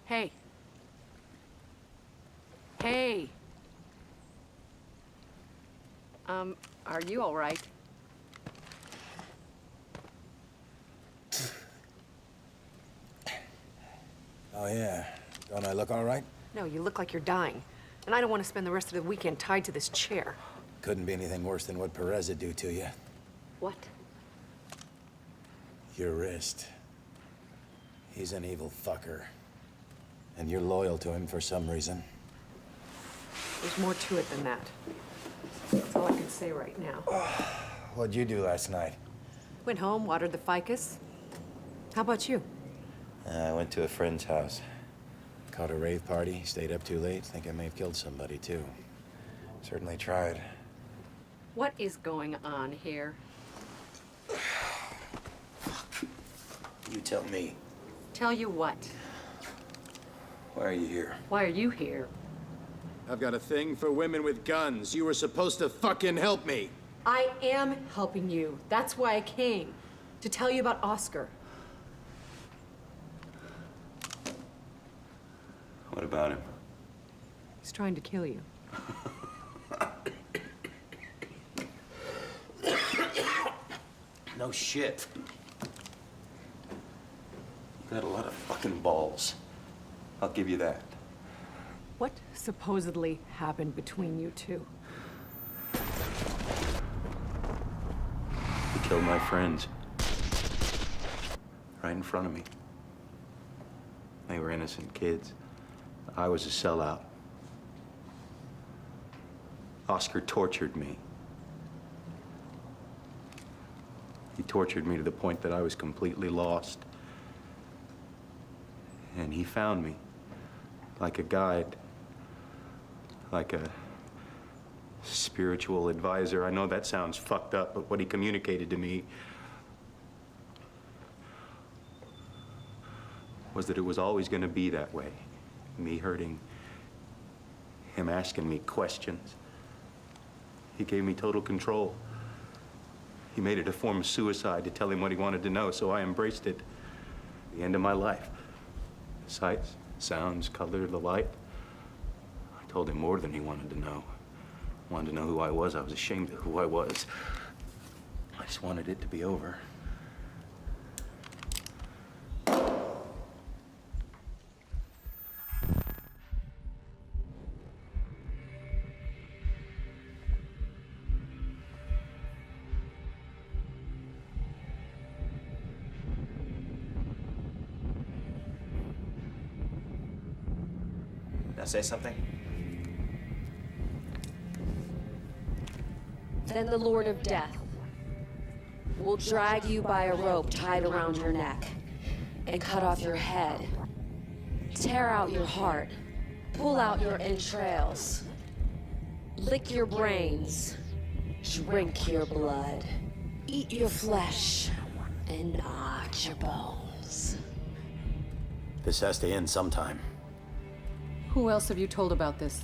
Hey. Hey. Are you all right? Oh, yeah. Don't I look all right? No, you look like you're dying. And I don't want to spend the rest of the weekend tied to this chair. Couldn't be anything worse than what Perez would do to you. What? Your wrist. He's an evil fucker. And you're loyal to him for some reason. There's more to it than that. That's all I can say right now. What'd you do last night? Went home, watered the ficus. How about you? I went to a friend's house. Caught a rave party, stayed up too late. Think I may have killed somebody, too. Certainly tried. What is going on here? You tell me. Tell you what? Why are you here? Why are you here? I've got a thing for women with guns. You were supposed to fucking help me. I am helping you. That's why I came. To tell you about Oscar. What about him? He's trying to kill you. No shit. You got a lot of fucking balls. I'll give you that. What supposedly happened between you two? He killed my friends. Right in front of me. They were innocent kids. I was a sellout. Oscar tortured me. He tortured me to the point that I was completely lost. And he found me. Like a guide. Like a spiritual advisor. I know that sounds fucked up, but what he communicated to me was that it was always going to be that way. Me hurting, him asking me questions. He gave me total control. He made it a form of suicide to tell him what he wanted to know, so I embraced it. The end of my life. Sights, sounds, color, the light. I told him more than he wanted to know. I wanted to know who I was. I was ashamed of who I was. I just wanted it to be over. Now say something. Then the Lord of Death will drag you by a rope tied around your neck and cut off your head, tear out your heart, pull out your entrails, lick your brains, drink your blood, eat your flesh, and gnaw at your bones. This has to end sometime. Who else have you told about this?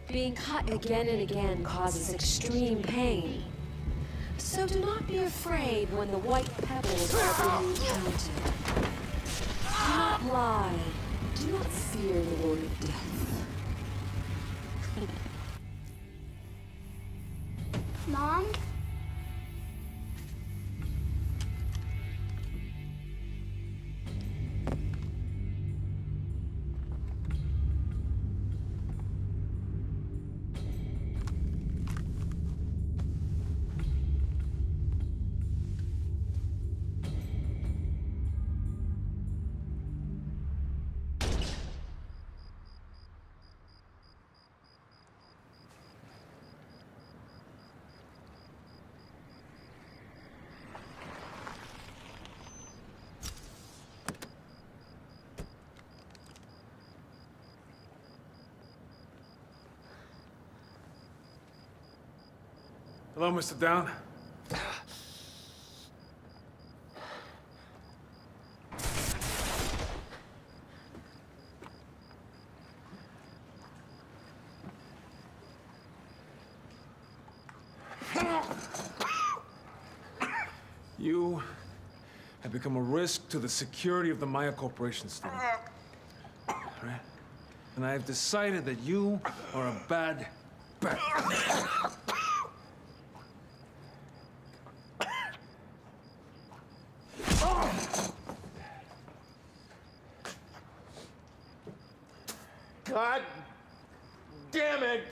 Being cut again and again causes extreme pain. So do not be afraid when the white pebbles are being counted. Do not lie. Do not fear the Lord of Death. Mom? Hello, Mr. Down. have become a risk to the security of the Maya Corporation, Steven. Right? And I have decided that you are a bad. God damn it!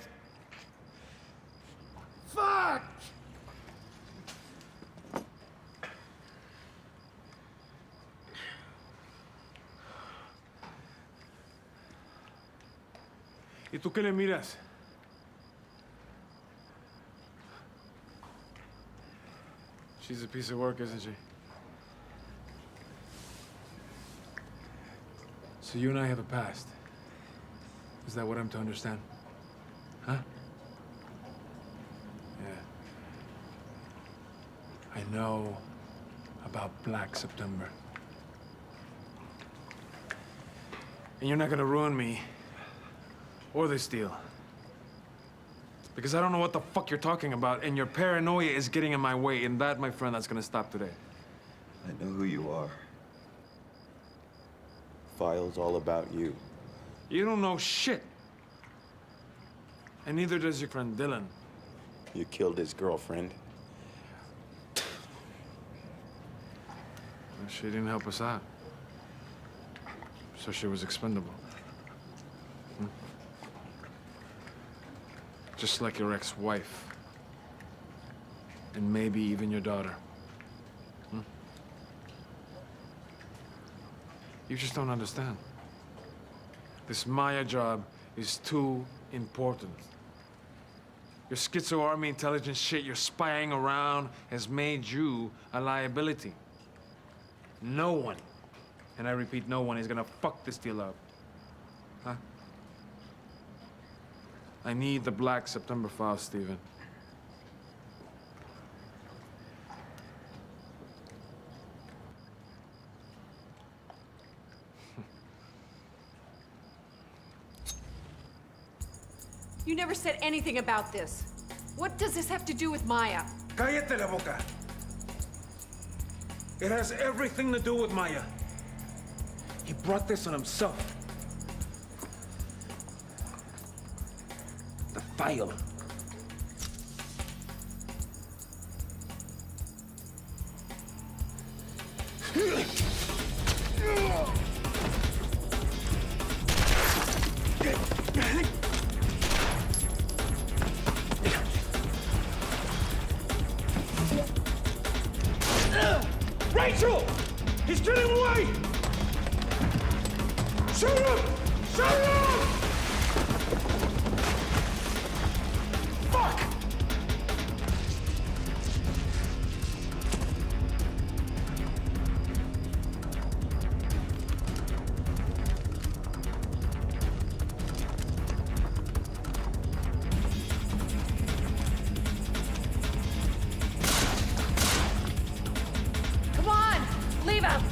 Fuck! ¿Y tú qué le miras? She's a piece of work, isn't she? So you and I have a past. Is that what I'm to understand? Huh? Yeah. I know about Black September. And you're not gonna ruin me or this deal. Because I don't know what the fuck you're talking about, and your paranoia is getting in my way, and that, my friend, that's gonna stop today. I know who you are. File's all about you. You don't know shit. And neither does your friend Dylan. You killed his girlfriend. Well, she didn't help us out. So she was expendable. Just like your ex-wife. And maybe even your daughter. You just don't understand. This Maya job is too important. Your schizo army intelligence shit, your spying around has made you a liability. No one, and I repeat, no one is gonna fuck this deal up. Huh? I need the Black September files, Steven. You never said anything about this. What does this have to do with Maya? Cállate la boca. It has everything to do with Maya. He brought this on himself. The file. Rachel! He's getting away! Shoot him! Shoot him! Fuck! Come on, leave him.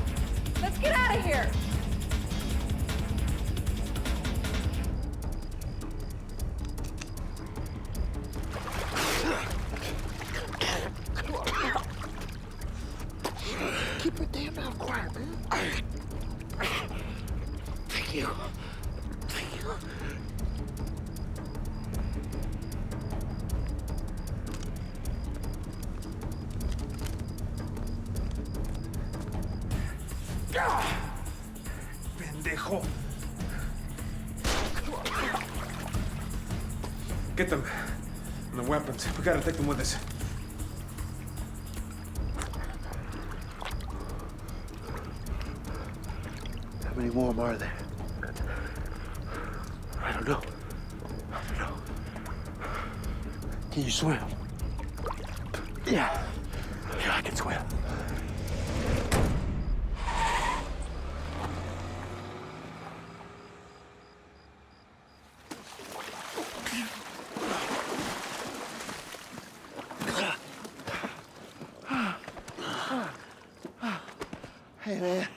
Let's get out of here. Keep your damn mouth quiet, man. Thank you. Thank you. Pendejo. Get them. And the weapons. We gotta take them with us. How many more are there? I don't know. Can you swim? Yeah. Yeah, I can swim. Hey, man.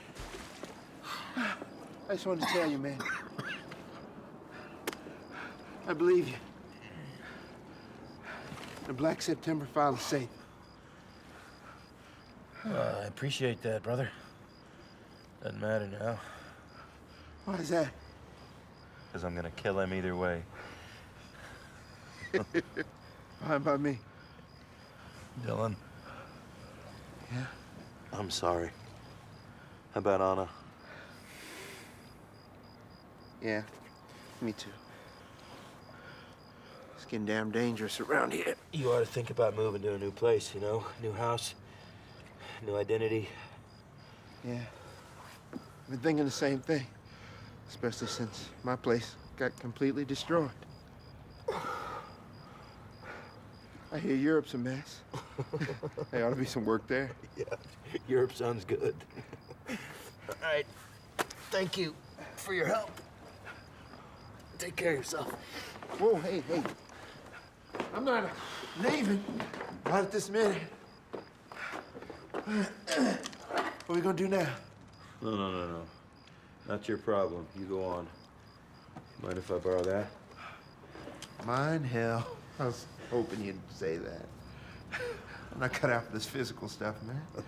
I just wanted to tell you, man. I believe you. The Black September file is safe. I appreciate that, brother. Doesn't matter now. Why is that? Because I'm gonna kill him either way. Fine by me. Dylan. Yeah? I'm sorry. How about Anna? Yeah, me too. It's getting damn dangerous around here. You ought to think about moving to a new place, you know? New house, new identity. Yeah. I've been thinking the same thing. Especially since my place got completely destroyed. I hear Europe's a mess. There ought to be some work there. Yeah, Europe sounds good. All right. Thank you for your help. Take care of yourself. Whoa, hey. I'm not leaving. Not at this minute. What are we gonna do now? No. Not your problem. You go on. Mind if I borrow that? Mine, hell. I was hoping you'd say that. I'm not cut out for this physical stuff, man. I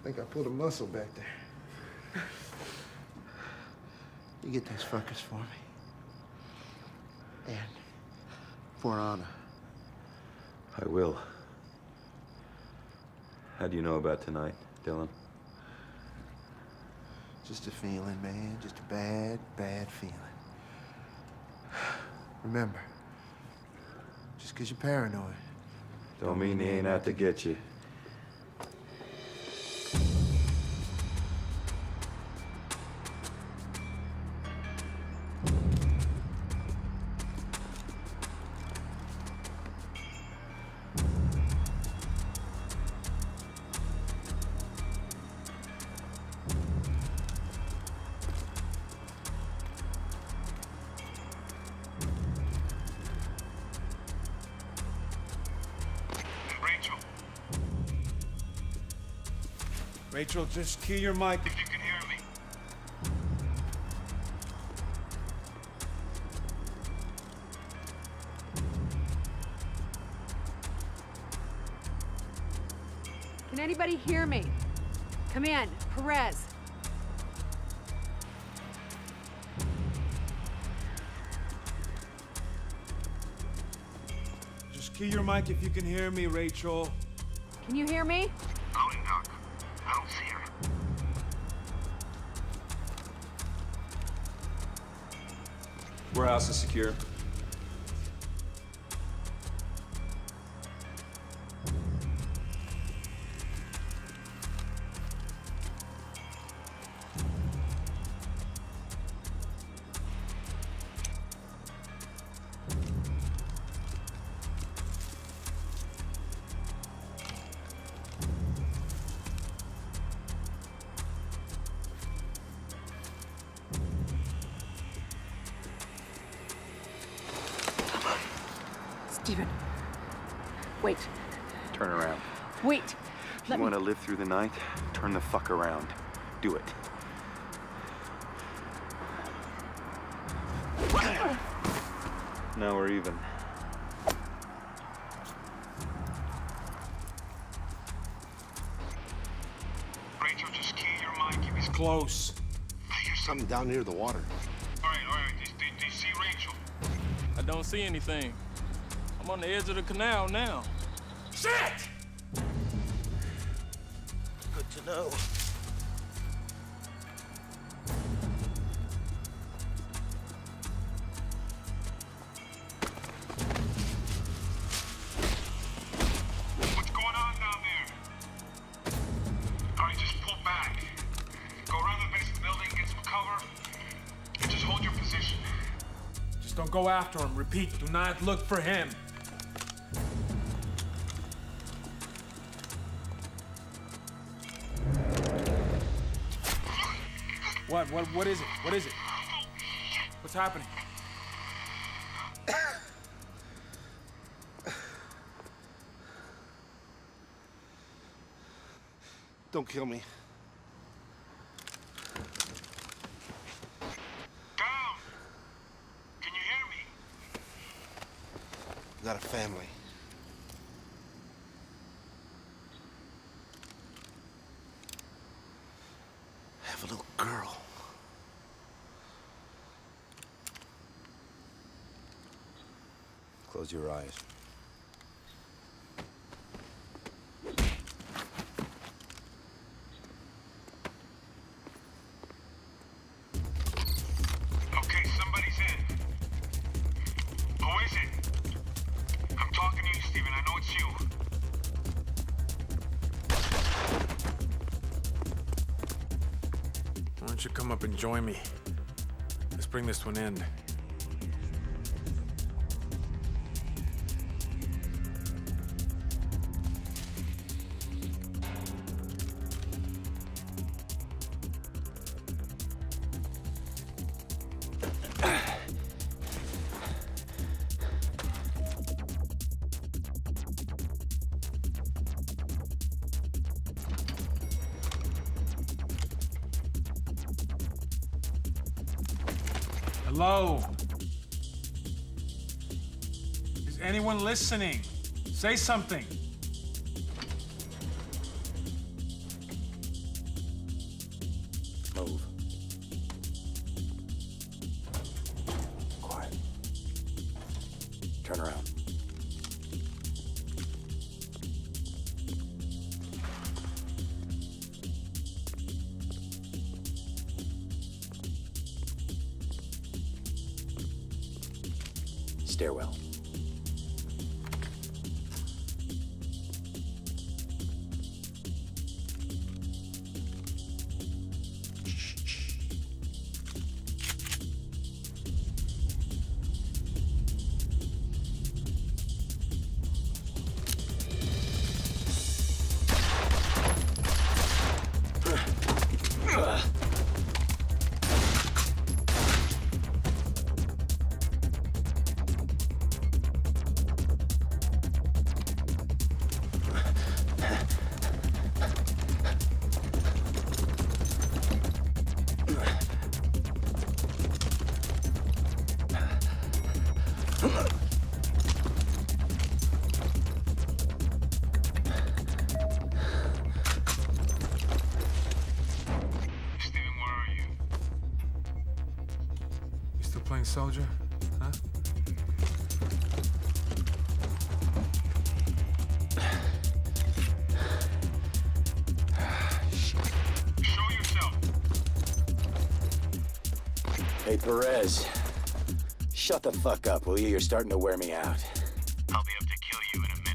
think I pulled a muscle back there. You get those fuckers for me. And for Anna. I will. How do you know about tonight, Dylan? Just a feeling, man. Just a bad, bad feeling. Remember, just 'cause you're paranoid. Don't mean he ain't out to get you. Rachel, just key your mic. If you can hear me. Can anybody hear me? Come in, Perez. Just key your mic if you can hear me, Rachel. Can you hear me? Loading dock. I don't see her. Warehouse is secure. Steven. Wait. Turn around. Wait. If you want to live through the night, turn the fuck around. Do it. Now we're even. Rachel, just key your mic if it's Close. I hear something. Something down near the water. All right. Do you see Rachel? I don't see anything. I'm on the edge of the canal now. Shit! Good to know. What's going on down there? All right, just pull back. Go around the base of the building, get some cover, and just hold your position. Just don't go after him. Repeat, do not look for him. What is it? What is it? What's happening? Don't kill me. Down! Can you hear me? Got a family. Close your eyes. Okay, somebody's in. Who is it? I'm talking to you, Steven. I know it's you. Why don't you come up and join me? Let's bring this to an end. Hello? Is anyone listening? Say something. Move. Quiet. Turn around. Stairwell. Steven, where are you? You still playing soldier? Huh? Show yourself. Hey, Perez. Shut the fuck up, will you? You're starting to wear me out. I'll be up to kill you in a minute.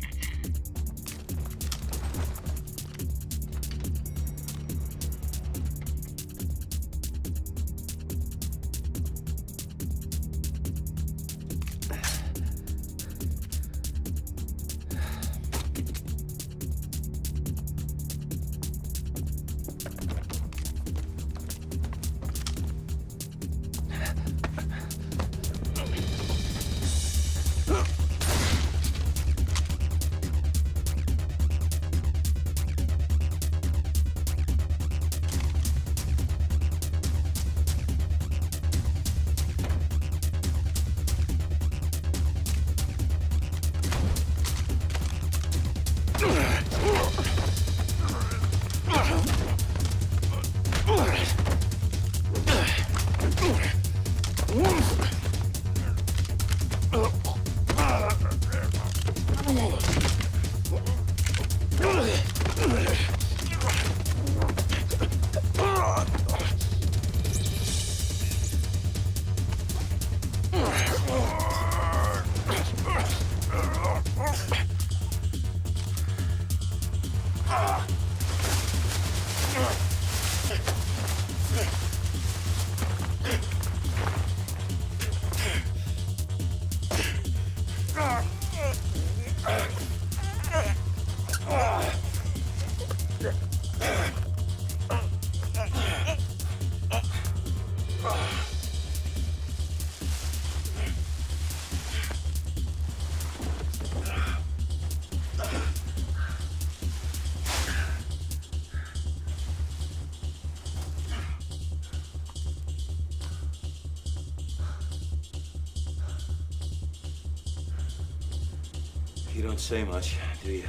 You don't say much, do you?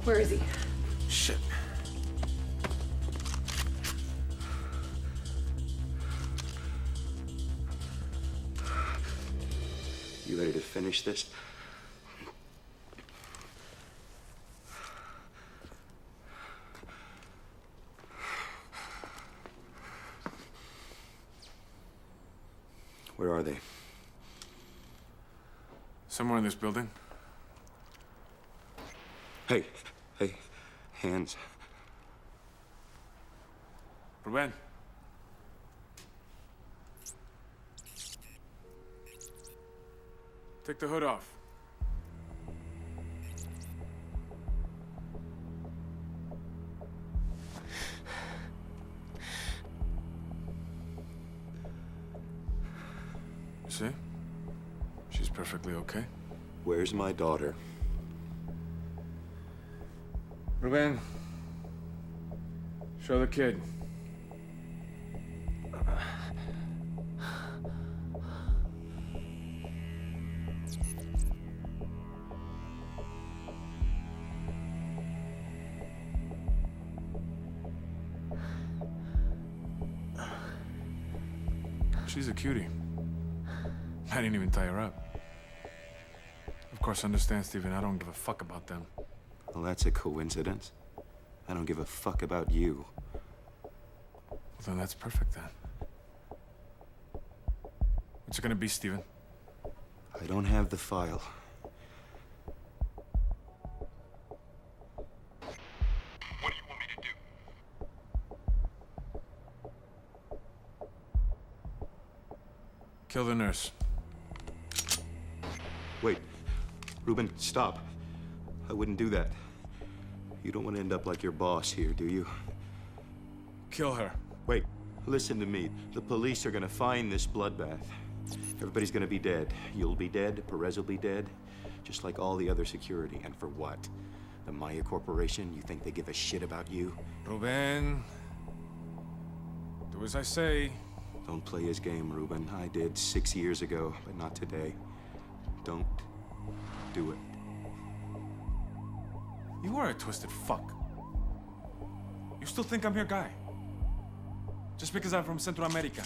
Where is he? Shit. You ready to finish this? Where are they? Somewhere in this building. Hey, hands. Ruben. Take the hood off. You see? She's perfectly okay. Where's my daughter? Ruben, show the kid. She's a cutie. I didn't even tie her up. Of course, understand, Stephen, I don't give a fuck about them. Well, that's a coincidence. I don't give a fuck about you. Well, then that's perfect, then. What's it gonna be, Stephen? I don't have the file. What do you want me to do? Kill the nurse. Wait, Ruben, stop. I wouldn't do that. You don't want to end up like your boss here, do you? Kill her. Wait, listen to me. The police are gonna find this bloodbath. Everybody's gonna be dead. You'll be dead, Perez will be dead, just like all the other security. And for what? The Maya Corporation? You think they give a shit about you? Ruben. Do as I say. Don't play his game, Ruben. I did 6 years ago, but not today. Don't do it. You are a twisted fuck. You still think I'm your guy? Just because I'm from Central America?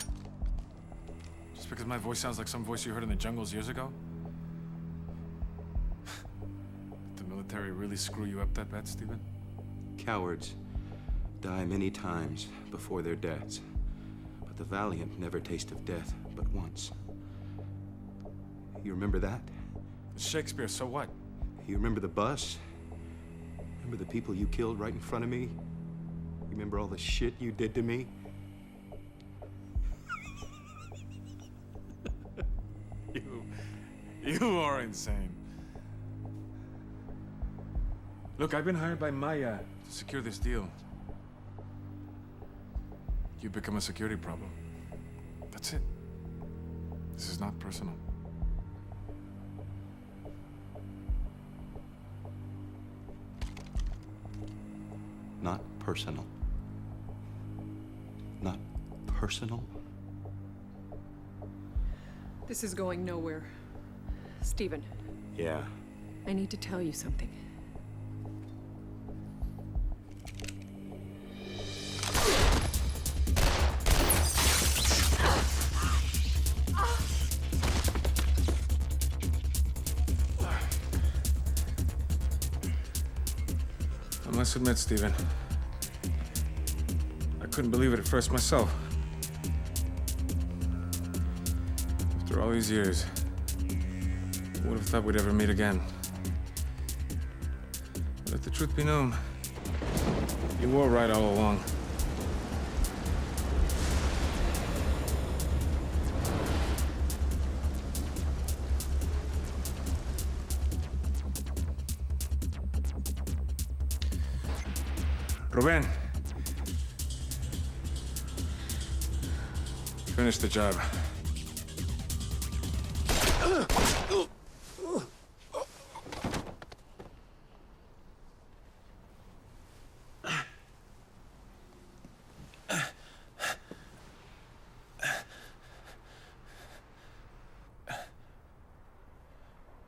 Just because my voice sounds like some voice you heard in the jungles years ago? Did the military really screw you up that bad, Stephen? Cowards die many times before their deaths. But the valiant never taste of death but once. You remember that? It's Shakespeare, so what? You remember the bus? Remember the people you killed right in front of me? You remember all the shit you did to me? You are insane. Look, I've been hired by Maya to secure this deal. You become a security problem. That's it. This is not personal. Not personal. Not personal? This is going nowhere. Stephen, Yeah. I need to tell you something. I must admit, Stephen, I couldn't believe it at first myself. After all these years, I would have thought we'd ever meet again. But let the truth be known, you were right all along. Ruben. Finish the job.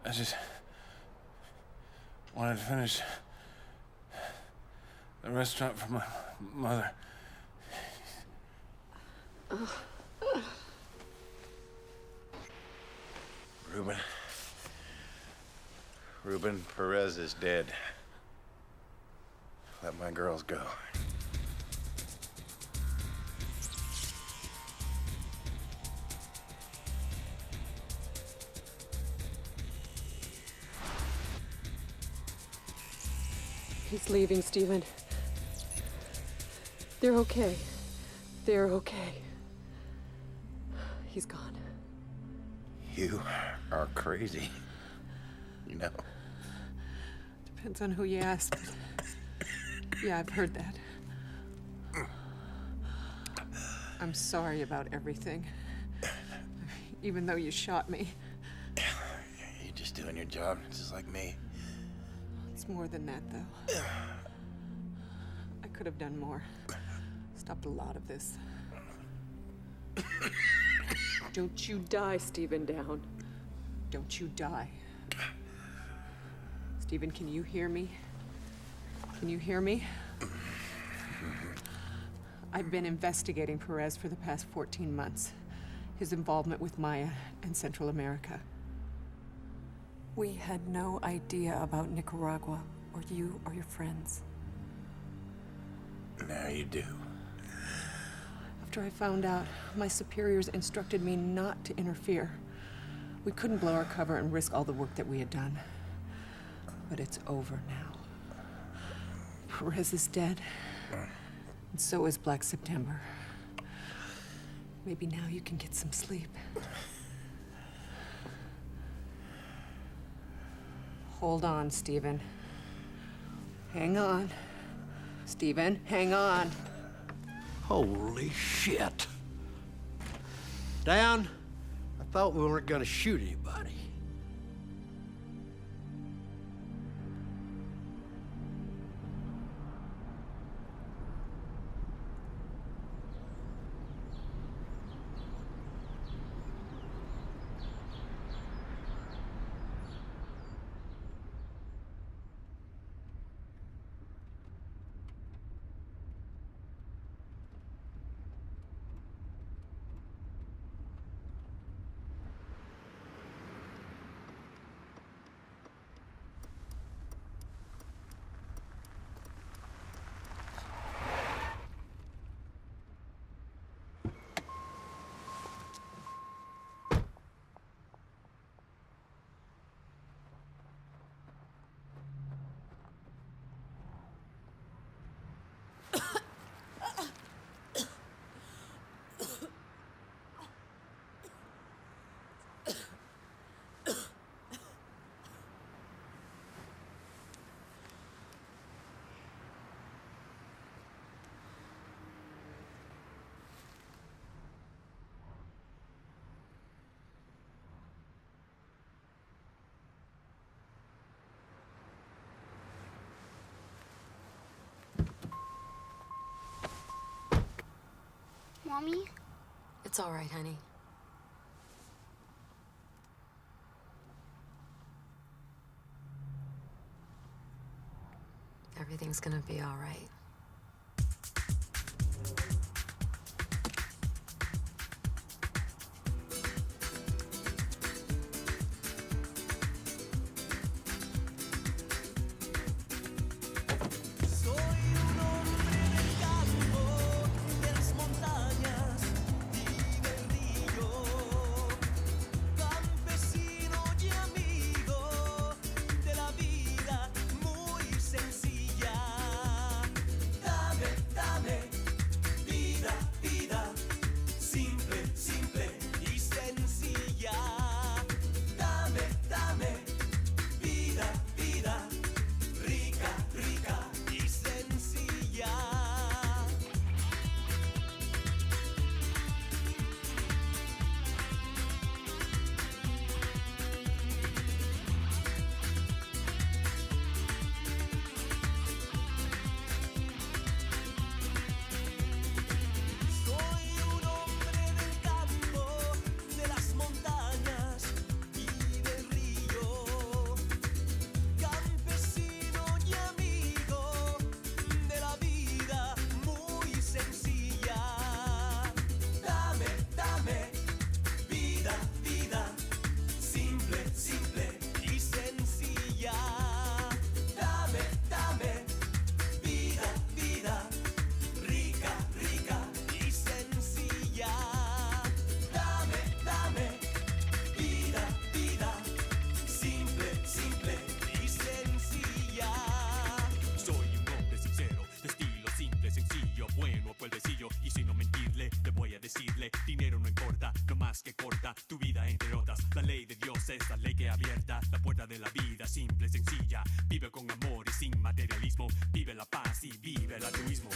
I just wanted to finish The restaurant for my mother. Ruben Perez is dead. Let my girls go. He's leaving, Stephen. They're okay. They're okay. He's gone. You are crazy. You know. Depends on who you ask. Yeah, I've heard that. I'm sorry about everything. Even though you shot me. You're just doing your job, just like me. It's more than that, though. I could have done more. Stopped a lot of this. Don't you die, Stephen Down. Don't you die. Stephen, can you hear me? Can you hear me? I've been investigating Perez for the past 14 months. His involvement with Maya and Central America. We had no idea about Nicaragua, or you, or your friends. Now you do. After I found out, my superiors instructed me not to interfere. We couldn't blow our cover and risk all the work that we had done. But it's over now. Perez is dead. And so is Black September. Maybe now you can get some sleep. Hold on, Stephen. Hang on. Stephen, hang on. Holy shit. Down. I thought we weren't gonna shoot anybody. Mommy? It's all right, honey. Everything's gonna be all right. ajeno por el besillo. Y sin no mentirle, le voy a decirle: dinero no importa, no más que corta tu vida entre otras. La ley de Dios es la ley que abierta la puerta de la vida, simple, sencilla. Vive con amor y sin materialismo. Vive la paz y vive el altruismo.